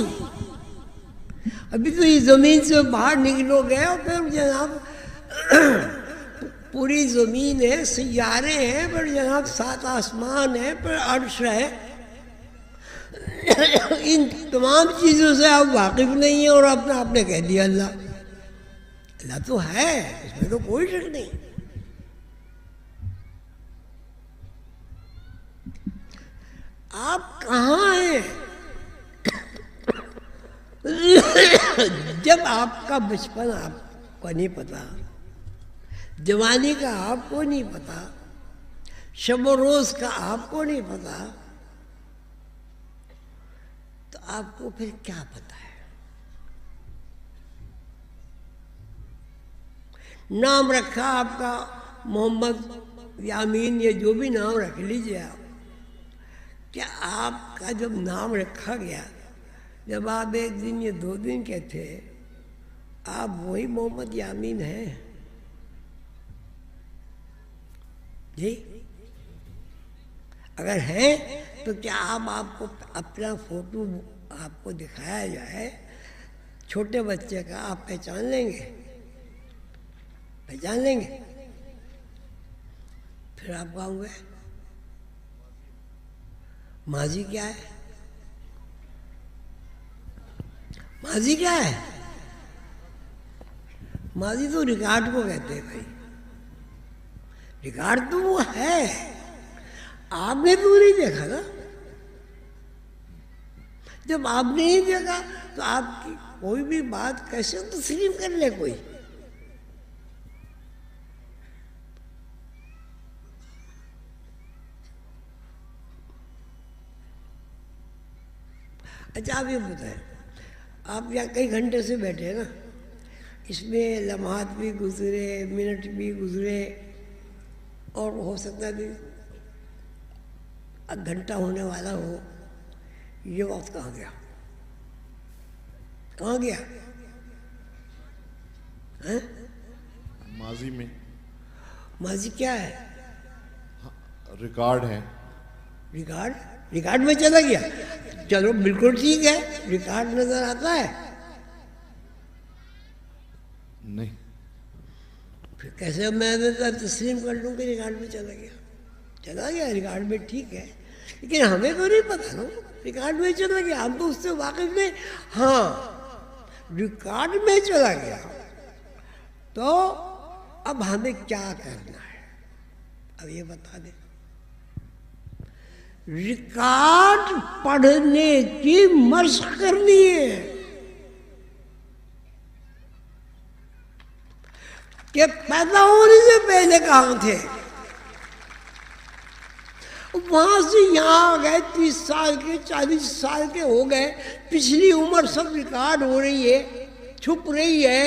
A: ابھی تو یہ زمین سے باہر نکلو گے اور پھر جناب پوری زمین ہے، سیارے ہیں، پھر جناب 7 آسمان ہیں، پھر عرش ہے. ان تمام چیزوں سے آپ واقف نہیں ہیں اور آپ نے کہہ دیا اللہ تو ہے، اس میں تو کوئی شک نہیں. آپ کہاں ہیں؟ جب آپ کا بچپن آپ کو نہیں پتا، جوانی کا آپ کو نہیں پتا، شب و روز کا آپ کو نہیں پتا، تو آپ کو پھر کیا پتا ہے؟ نام رکھا آپ کا محمد یامین، یا جو بھی نام رکھ لیجیے آپ. کیا آپ کا جب نام رکھا گیا، جب آپ 1 دن یا 2 دن کے تھے، آپ وہی محمد یامین ہیں؟ جی اگر ہیں تو کیا آپ کو اپنا فوٹو آپ کو دکھایا جائے چھوٹے بچے کا، آپ پہچان لیں گے؟ پہچان لیں گے؟ پھر آپ کہاں ہوئے؟ ماضی کیا ہے؟ ماضی کیا ہے؟ ماضی تو ریکارڈ کو کہتے ہیں بھائی. ریکارڈ تو وہ ہے، آپ نے تو نہیں دیکھا نا. جب آپ نے نہیں دیکھا تو آپ کی کوئی بھی بات کیسے تسلیم کر لے کوئی؟ اچھا آپ یہ بتائیں، آپ یہاں کئی گھنٹے سے بیٹھے ہیں نا، اس میں لمحات بھی گزرے، منٹ بھی گزرے، اور ہو سکتا ہے کہ گھنٹہ ہونے والا ہو. یہ وقت کہاں گیا؟ کہاں گیا؟
B: ماضی میں.
A: ماضی کیا ہے؟
B: ریکارڈ ہے.
A: ریکارڈ میں چلا گیا. چلو بالکل ٹھیک ہے، ریکارڈ نظر آتا ہے؟
B: نہیں.
A: پھر کیسے میں تسلیم کر لوں کہ ریکارڈ میں چلا گیا ریکارڈ میں؟ ٹھیک ہے، لیکن ہمیں تو نہیں پتا نا ریکارڈ میں چلا گیا، ہم تو اس سے واقف نہیں. ہاں ریکارڈ میں چلا گیا تو اب ہمیں کیا کرنا ہے؟ اب یہ بتا دیں. ریکارڈ پڑھنے کی مشق کرنی ہے کہ پیدا ہونے سے پہلے کہاں تھے. وہاں سے یہاں آ گئے، 30 سال کے 40 سال کے ہو گئے، پچھلی عمر سب ریکارڈ ہو رہی ہے، چھپ رہی ہے،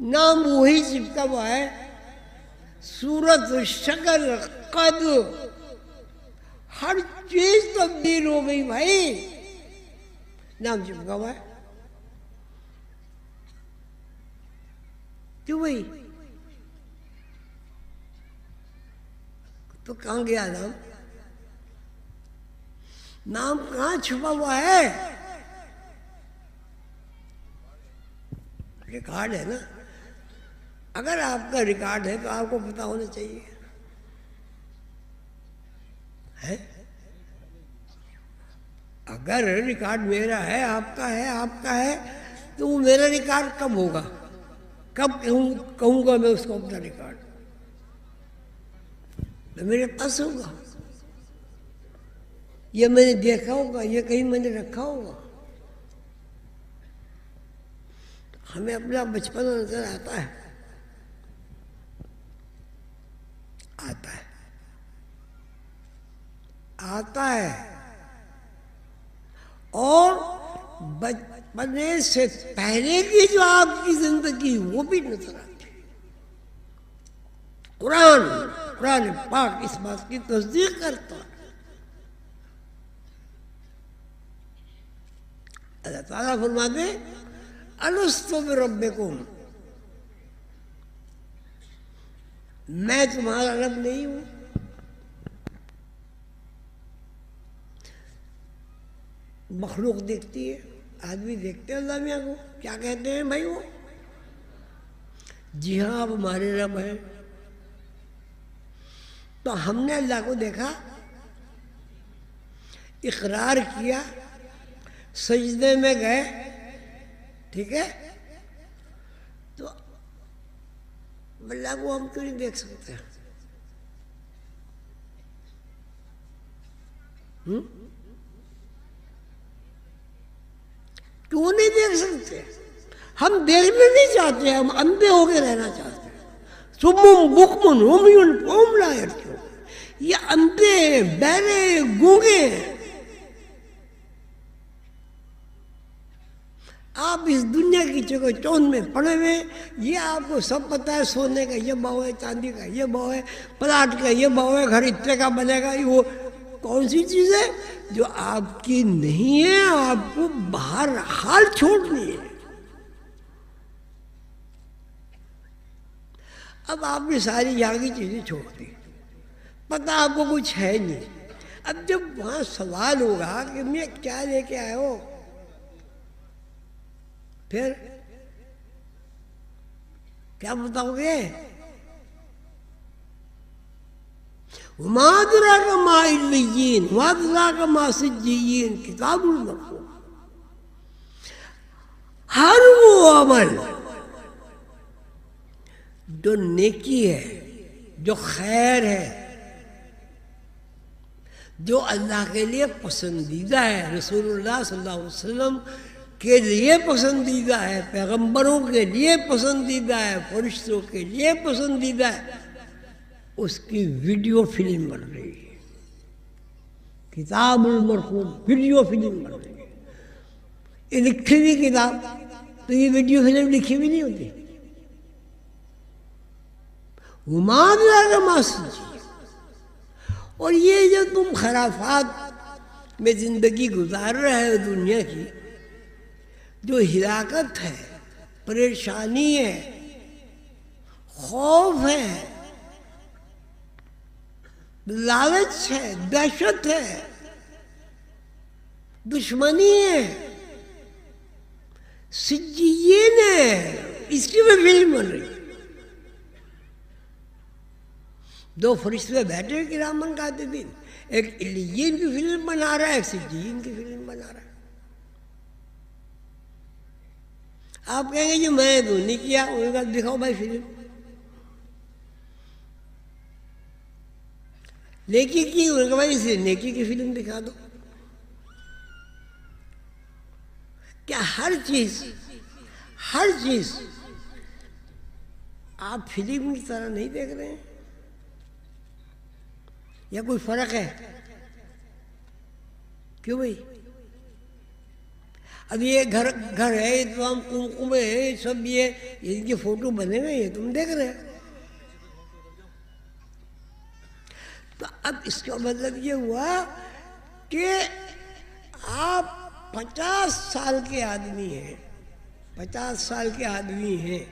A: نام وہی چپکا ہوا ہے، صورت، شکل، قد، ہر چیز تبدیل ہو گئی بھائی. نام چپکا ہوا ہے کیوں بھائی؟ تو کہاں گیا نام؟ نام کہاں چھپا ہوا ہے؟ ریکارڈ ہے نا. اگر آپ کا ریکارڈ ہے تو آپ کو پتا ہونا چاہیے ہے. اگر ریکارڈ میرا ہے، آپ کا ہے، آپ کا ہے، تو وہ میرا ریکارڈ کب ہوگا؟ کب کہوں گا میں اس کو اپنا ریکارڈ؟ تو میرے پاس ہوگا، یہ میں نے دیکھا ہوگا، یہ کہیں میں نے رکھا ہوگا. ہمیں اپنا بچپن نظر آتا ہے، آتا ہے، آتا ہے. اور بچپنے سے پہلے کی جو آپ کی زندگی وہ بھی نظر آتی ہے. قرآن پاک اس بات کی تصدیق کرتا ہے. اللہ تعالیٰ فرماتے ہیں الستو بربکم، میں تمہارا رب نہیں ہوں؟ مخلوق دیکھتی ہے، آدمی دیکھتے ہیں اللہ میاں کو، کیا کہتے ہیں بھائی وہ؟ جی ہاں آپ ہمارے رب ہیں. تو ہم نے اللہ کو دیکھا، اقرار کیا، سجدے میں گئے، ٹھیک ہے؟ تو اللہ کو ہم کیوں نہیں دیکھ سکتے؟ کیوں نہیں دیکھ سکتے؟ ہم دیکھنا نہیں چاہتے، ہم اندھے ہو کے رہنا چاہتے ہیں. سمم بکمن عمیٌ فہم لا یرجعون، یہ اندھے، بہرے، گونگے ہیں. آپ اس دنیا کی چکو چوند میں پڑے ہوئے، یہ آپ کو سب پتہ ہے، سونے کا یہ بھاؤ ہے، چاندی کا یہ بھاؤ ہے، پلاٹ کا یہ بھاؤ ہے، گھر اتنے کا بنے گا. وہ کون سی چیز ہے جو آپ کی نہیں ہے؟ آپ کو باہر حال چھوڑنی ہے. اب آپ نے ساری یہاں کی چیزیں چھوڑ دی، پتہ آپ کو کچھ ہے نہیں. اب جب وہاں سوال ہوگا کہ میں کیا لے کے آئے ہو، پھر کیا بتاؤ گے؟ وما ادراک ما علیین وما ادراک ما سجین کتاب مرقوم. ہر وہ عمل جو نیکی ہے، جو خیر ہے، جو اللہ کے لیے پسندیدہ ہے، رسول اللہ صلی اللہ علیہ وسلم کے لیے پسندیدہ ہے، پیغمبروں کے لیے پسندیدہ ہے، فرشتوں کے لیے پسندیدہ ہے، اس کی ویڈیو فلم بن رہی ہے. کتاب المرقوم، ویڈیو فلم بن رہی ہے. یہ لکھی ہوئی کتاب، تو یہ ویڈیو فلم لکھی ہوئی نہیں ہوتی. وما ادراک ما سجین. اور یہ جو تم خرافات میں زندگی گزار رہے ہو دنیا کی، جو ہلاکت ہے، پریشانی ہے، خوف ہے، لالچ ہے، دہشت ہے، دشمنی ہے، سجین ہے، اس کی میں فلم بن رہی. دو فرشتے بیٹھے ہوئے کرامن کاتبین، ایک علیین کی فلم بنا رہا ہے، ایک سجین کی فلم بنا رہا ہے. آپ کہیں گے جو میں نے تو نہیں کیا، انہوں نے کہا دکھاؤ بھائی فلم. نیکی کی، انہوں نے کہا بھائی اسے نیکی کی فلم دکھا دو. کیا ہر چیز آپ فلم کی طرح نہیں دیکھ رہے ہیں؟ یا کوئی فرق ہے؟ کیوں بھائی؟ اب یہ گھر ہے، تمام کنکمے ہیں، سب یہ ان کے فوٹو بنے ہوئے ہیں، تم دیکھ رہے ہیں. تو اب اس کا مطلب یہ ہوا کہ آپ 50 سال کے آدمی ہیں، 50 سال کے آدمی ہیں،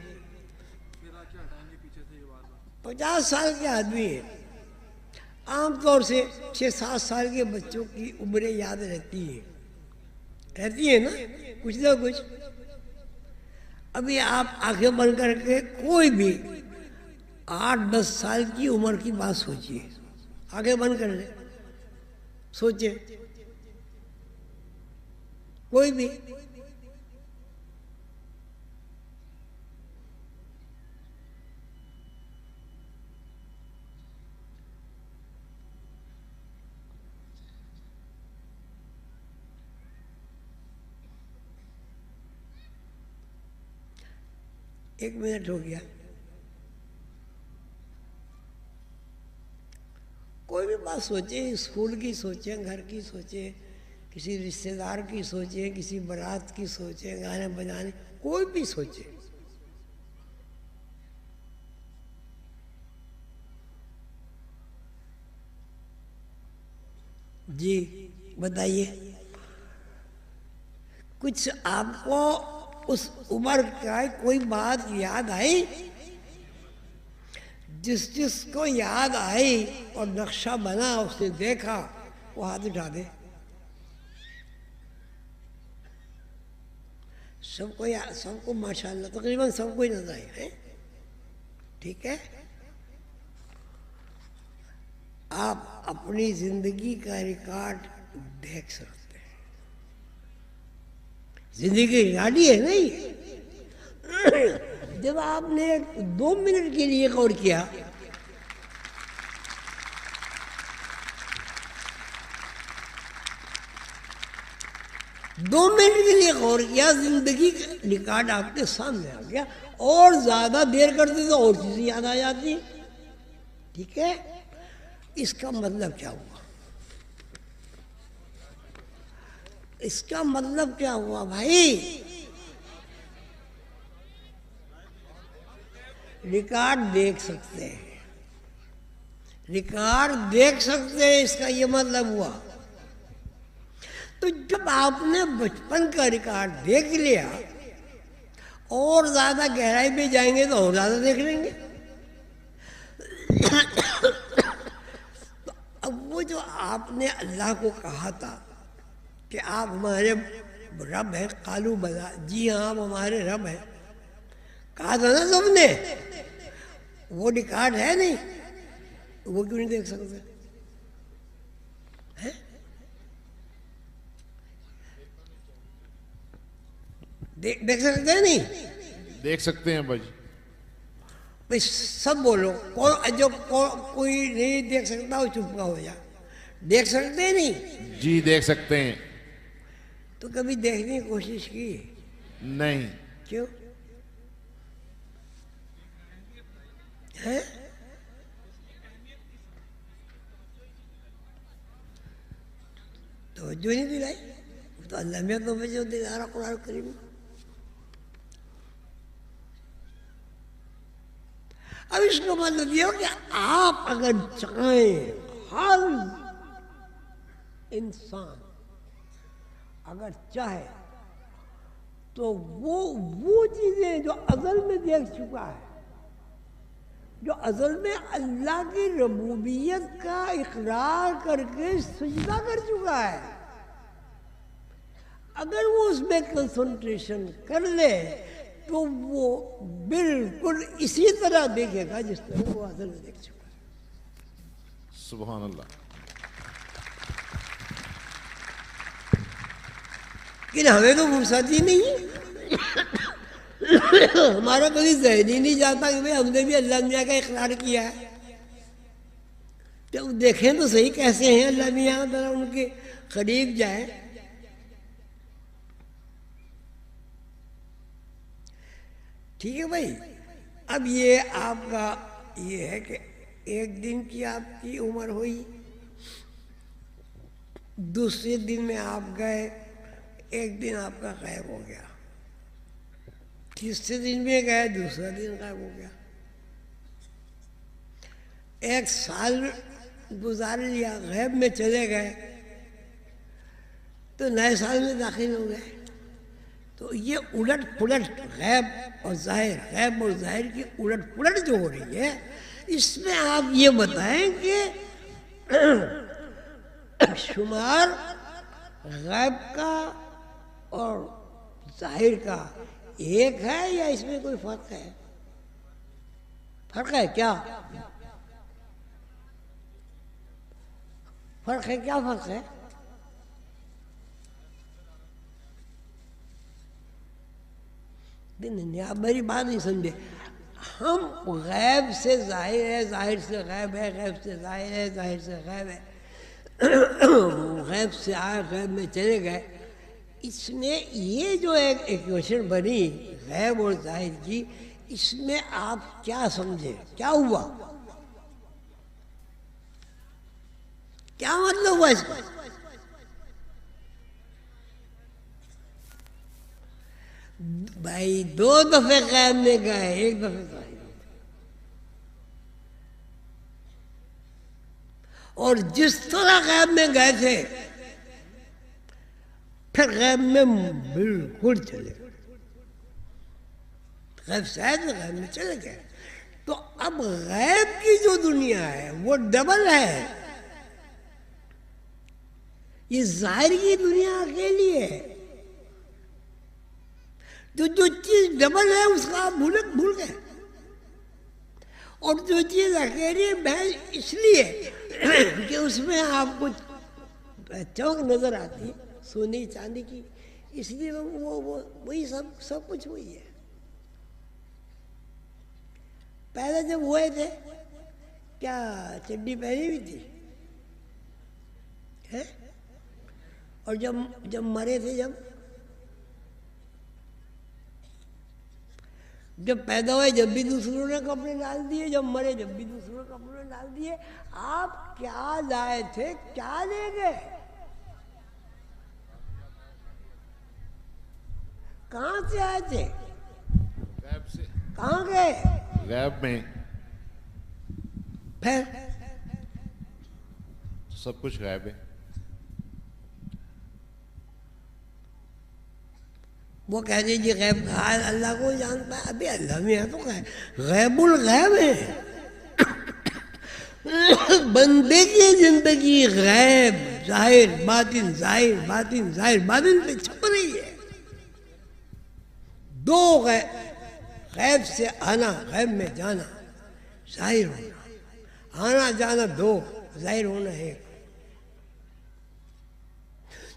A: 50 سال کے آدمی ہیں، عام طور سے 6-7 سال کے بچوں کی عمریں یاد رہتی ہیں نا کچھ نہ کچھ. ابھی آپ آنکھیں بند کر کے کوئی بھی 8-10 سال کی عمر کی بات سوچیے، آنکھیں بند کر لیں، سوچیں کوئی بھی. ایک منٹ ہو گیا. کوئی بھی بات سوچیں، اسکول کی سوچیں، گھر کی سوچیں، کسی رشتہ دار کی سوچیں، کسی بارات کی سوچیں، گانے بجانے، کوئی بھی سوچیں. جی بتائیے، کچھ آپ کو اس عمر کا کوئی بات یاد آئی؟ جس کو یاد آئی اور نقشہ بنا، اس نے دیکھا، وہ ہاتھ اٹھا دے. سب کو ماشاءاللہ تقریباً سب کو ہی نظر آئے ہیں. ٹھیک ہے، آپ اپنی زندگی کا ریکارڈ دیکھ سکتے ہیں. زندگی کی ریکارڈ ہی ہے نہیں. جب آپ نے 2 منٹ کے لیے غور کیا، زندگی کا ریکارڈ آپ کے سامنے آ گیا. اور زیادہ دیر کرتے تو اور چیزیں یاد آ جاتی. ٹھیک ہے، اس کا مطلب کیا ہوا؟ اس کا مطلب کیا ہوا بھائی؟ ریکارڈ دیکھ سکتے ہیں، ریکارڈ دیکھ سکتے ہیں، اس کا یہ مطلب ہوا. تو جب آپ نے بچپن کا ریکارڈ دیکھ لیا، اور زیادہ گہرائی میں جائیں گے تو اور زیادہ دیکھ لیں گے. تو اب وہ جو آپ نے اللہ کو کہا تھا کہ آپ ہمارے رب ہیں، قالو بلا، جی ہاں آپ ہمارے رب ہیں، کہا تھا نا سب نے، وہ ریکارڈ ہے نہیں، وہ کیوں نہیں دیکھ سکتے؟ دیکھ سکتے ہیں نہیں؟
B: دیکھ سکتے ہیں بھائی.
A: سب بولو، جو کوئی نہیں دیکھ سکتا وہ چپ کا ہو جا. دیکھ سکتے ہیں نہیں؟
B: جی دیکھ سکتے ہیں.
A: تو کبھی دیکھنے کی کوشش کی؟
B: نہیں.
A: کیوں؟ توجہ نہیں دلائی. تو اللہ میں توجہ دلا رہا قرآن کریم. اب اس کا مطلب یہ ہو کہ آپ اگر چاہیں، ہر انسان اگر چاہے تو وہ چیزیں جو ازل میں دیکھ چکا ہے، جو ازل میں اللہ کی ربوبیت کا اقرار کر کے سجدہ کر چکا ہے، اگر وہ اس میں کنسنٹریشن کر لے تو وہ بالکل اسی طرح دیکھے گا جس طرح وہ ازل میں دیکھ چکا ہے.
B: سبحان اللہ.
A: لیکن ہمیں تو فرصت ہی نہیں. ہمارا کبھی ذہن ہی نہیں جاتا کہ ہم نے بھی اللہ میاں کا اقرار کیا ہے. جب دیکھیں تو صحیح کیسے ہیں اللہ میاں، ذرا ان کے قریب جائیں. ٹھیک ہے بھائی. اب یہ آپ کا یہ ہے کہ ایک دن کی آپ کی عمر ہوئی، دوسرے دن میں آپ گئے، ایک دن آپ کا غائب ہو گیا، تیسرے دن میں گئے، دوسرا دن غائب ہو گیا. 1 سال گزار لیا، غیب میں چلے گئے، تو نئے سال میں داخل ہو گئے. تو یہ الٹ پلٹ غیب اور ظاہر، غیب اور ظاہر کی الٹ پلٹ جو ہو رہی ہے، اس میں آپ یہ بتائیں کہ شمار غیب کا اور ظاہر کا ایک ہے یا اس میں کوئی فرق ہے؟ فرق ہے کیا؟ فرق ہے کیا؟ فرق ہے نہیں، آپ میری بات نہیں سمجھے. ہم غیب سے ظاہر ہے، ظاہر سے غیب ہے، غیب سے ظاہر ہے، ظاہر سے غیب ہے، غیب سے آئے غیب میں چلے گئے. اس میں یہ جو ایک ایکویشن بنی غیب اور ظاہر کی، اس میں آپ کیا سمجھے؟ کیا ہوا؟ کیا مطلب ہوا اس کا؟ بھائی دو دفعے غیب میں گئے، ایک دفعہ ظاہر. اور جس طرح غیب میں گئے تھے پھر غیب میں بالکل چلے گئے، غیب سے آئے تھے غیب میں چلے گئے. تو اب غیب کی جو دنیا ہے وہ ڈبل ہے، یہ ظاہر کی دنیا اکیلی ہے. تو جو چیز ڈبل ہے اس کا آپ بھول گئے، اور جو چیز اکیلی ہے اس لیے کہ اس میں آپ کو چمک نظر آتی ہے سونے چاندی کی، اس لیے وہی سب کچھ وہی ہے. پہلے جب ہوئے تھے کیا چڈی پہنی ہوئی تھی؟ اور جب مرے تھے، جب پیدا ہوئے جب بھی دوسروں نے کپڑے ڈال دیے، جب مرے جب بھی دوسروں نے کپڑے ڈال دیے. آپ کیا لائے تھے؟ کیا لے گئے؟ کہاں سے آئے تھے؟
B: غیب سے.
A: کہاں گئے؟
B: غیب میں.
A: پھر
B: سب کچھ غیب ہے.
A: وہ کہہ دیجیے غیب کا حال اللہ کو جانتا ہے. ابھی اللہ میں ہے تو غیب الغیب ہے. بندے کی زندگی غیب ظاہر باطن، ظاہر باطن، ظاہر باطن پہ چھپ رہی ہے. دو غیب سے آنا، غیب میں جانا، ظاہر ہونا. آنا جانا دو، ظاہر ہونا ایک.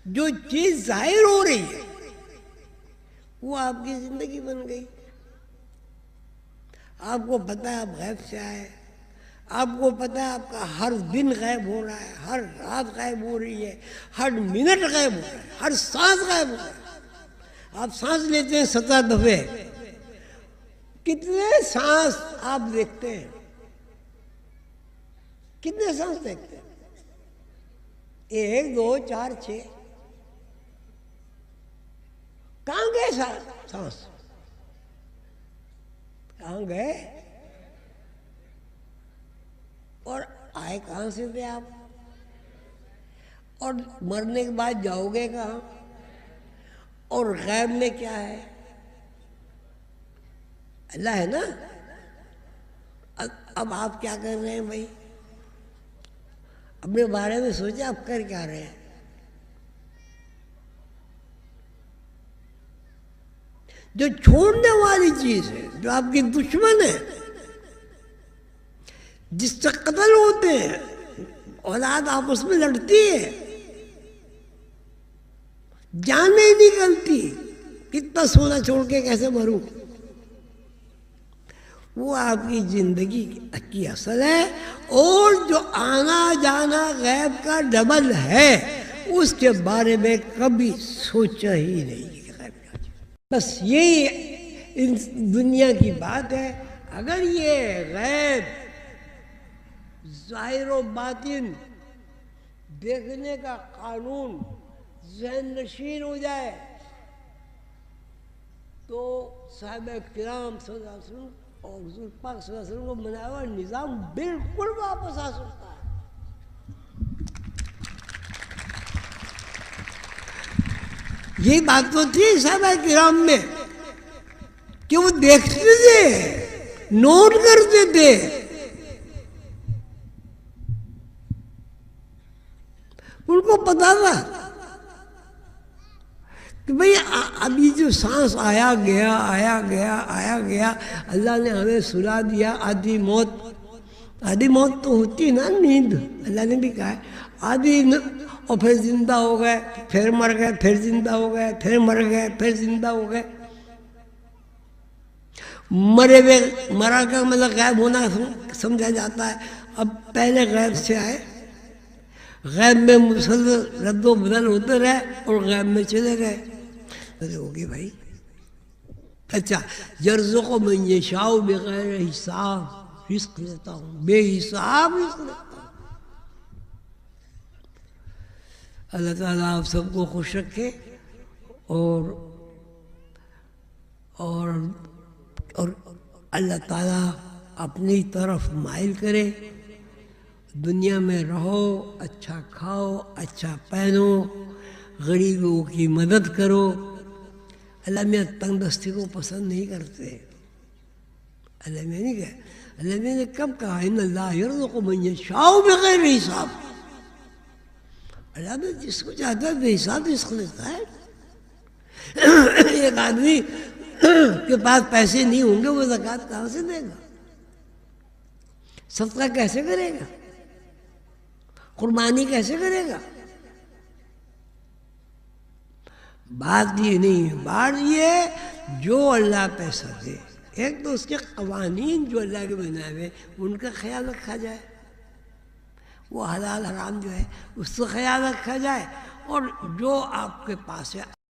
A: جو چیز ظاہر ہو رہی ہے وہ آپ کی زندگی بن گئی. آپ کو پتہ ہے آپ غیب سے آئے، آپ کو پتہ ہے آپ کا ہر دن غیب ہو رہا ہے، ہر رات غیب ہو رہی ہے، ہر منٹ غیب ہو رہا ہے، ہر سانس غیب ہو رہا ہے. آپ سانس لیتے ہیں 17 دفعے، کتنے سانس آپ دیکھتے ہیں؟ کتنے سانس دیکھتے ہیں؟ 1 2 4 6. کہاں گئے سانس؟ کہاں گئے؟ اور آئے کہاں سے تھے آپ؟ اور مرنے کے بعد جاؤ گے کہاں؟ اور غیب میں کیا ہے؟ اللہ ہے نا. اب آپ کیا کر رہے ہیں بھائی؟ اپنے بارے میں سوچیں آپ کر کیا رہے ہیں. جو چھوڑنے والی چیز ہے، جو آپ کی دشمن ہے، جس سے قتل ہوتے ہیں، اولاد آپس میں لڑتی ہے، جان نہیں نکلتی، کتنا سونا چھوڑ کے کیسے مروں، وہ آپ کی زندگی کی اصل ہے. اور جو آنا جانا غیب کا ڈبل ہے، اس کے بارے میں کبھی سوچا ہی نہیں. بس یہی ان دنیا کی بات ہے. اگر یہ غیب ظاہر و باطن دیکھنے کا قانون ذہن نشین ہو جائے تو صحابہ کرام صلی اللہ علیہ وسلم اور حضور پاک صلی اللہ علیہ وسلم کو بنایا ہوا نظام بالکل واپس آ سکتا ہے. یہ بات تو تھی صحابہ کرام میں کہ وہ دیکھتے تھے، نوٹ کرتے تھے. ان کو پتا تھا کہ بھئی ابھی جو سانس آیا گیا اللہ نے ہمیں سلا دیا. آدھی موت تو ہوتی نا، نیند. اللہ نے بھی کہا ہے آدھی اور پھر زندہ ہو گئے، پھر مر گئے، پھر زندہ ہو گئے، پھر مر گئے، پھر زندہ ہو گئے. مرا کا مطلب غائب ہونا سمجھا جاتا ہے. اب پہلے غیب سے آئے، غیب میں مسلسل رد و بدل ہوتے رہے اور غیب میں چلے گئے. ہوگی بھائی. اچھا، یرزق من یشاء بغیر حساب، رزق دیتا ہوں بے حساب رزق دیتا ہوں. اللہ تعالیٰ آپ سب کو خوش رکھے اور اللہ تعالیٰ اپنی طرف مائل کرے. دنیا میں رہو، اچھا کھاؤ، اچھا پہنو، غریبوں کی مدد کرو. اللہ میاں تنگ دستی کو پسند نہیں کرتے. اللہ میاں نہیں کہا، اللہ میاں نے کب کہا ان اللہ یرزق من یشاء بغیر حساب. اللہ نے جس کو چاہتا ہے بے حساب رزق دیتا ہے. ایک آدمی کے پاس پیسے نہیں ہوں گے، وہ زکوٰۃ کہاں سے دے گا؟ صدقہ کیسے کرے گا؟ قربانی کیسے کرے گا؟ بات یہ نہیں ہے. بات یہ جو اللہ پیسہ دے، ایک تو اس کے قوانین جو اللہ کے بنائے ہوئے ان کا خیال رکھا جائے. وہ حلال حرام جو ہے اس کا خیال رکھا جائے. اور جو آپ کے پاس ہے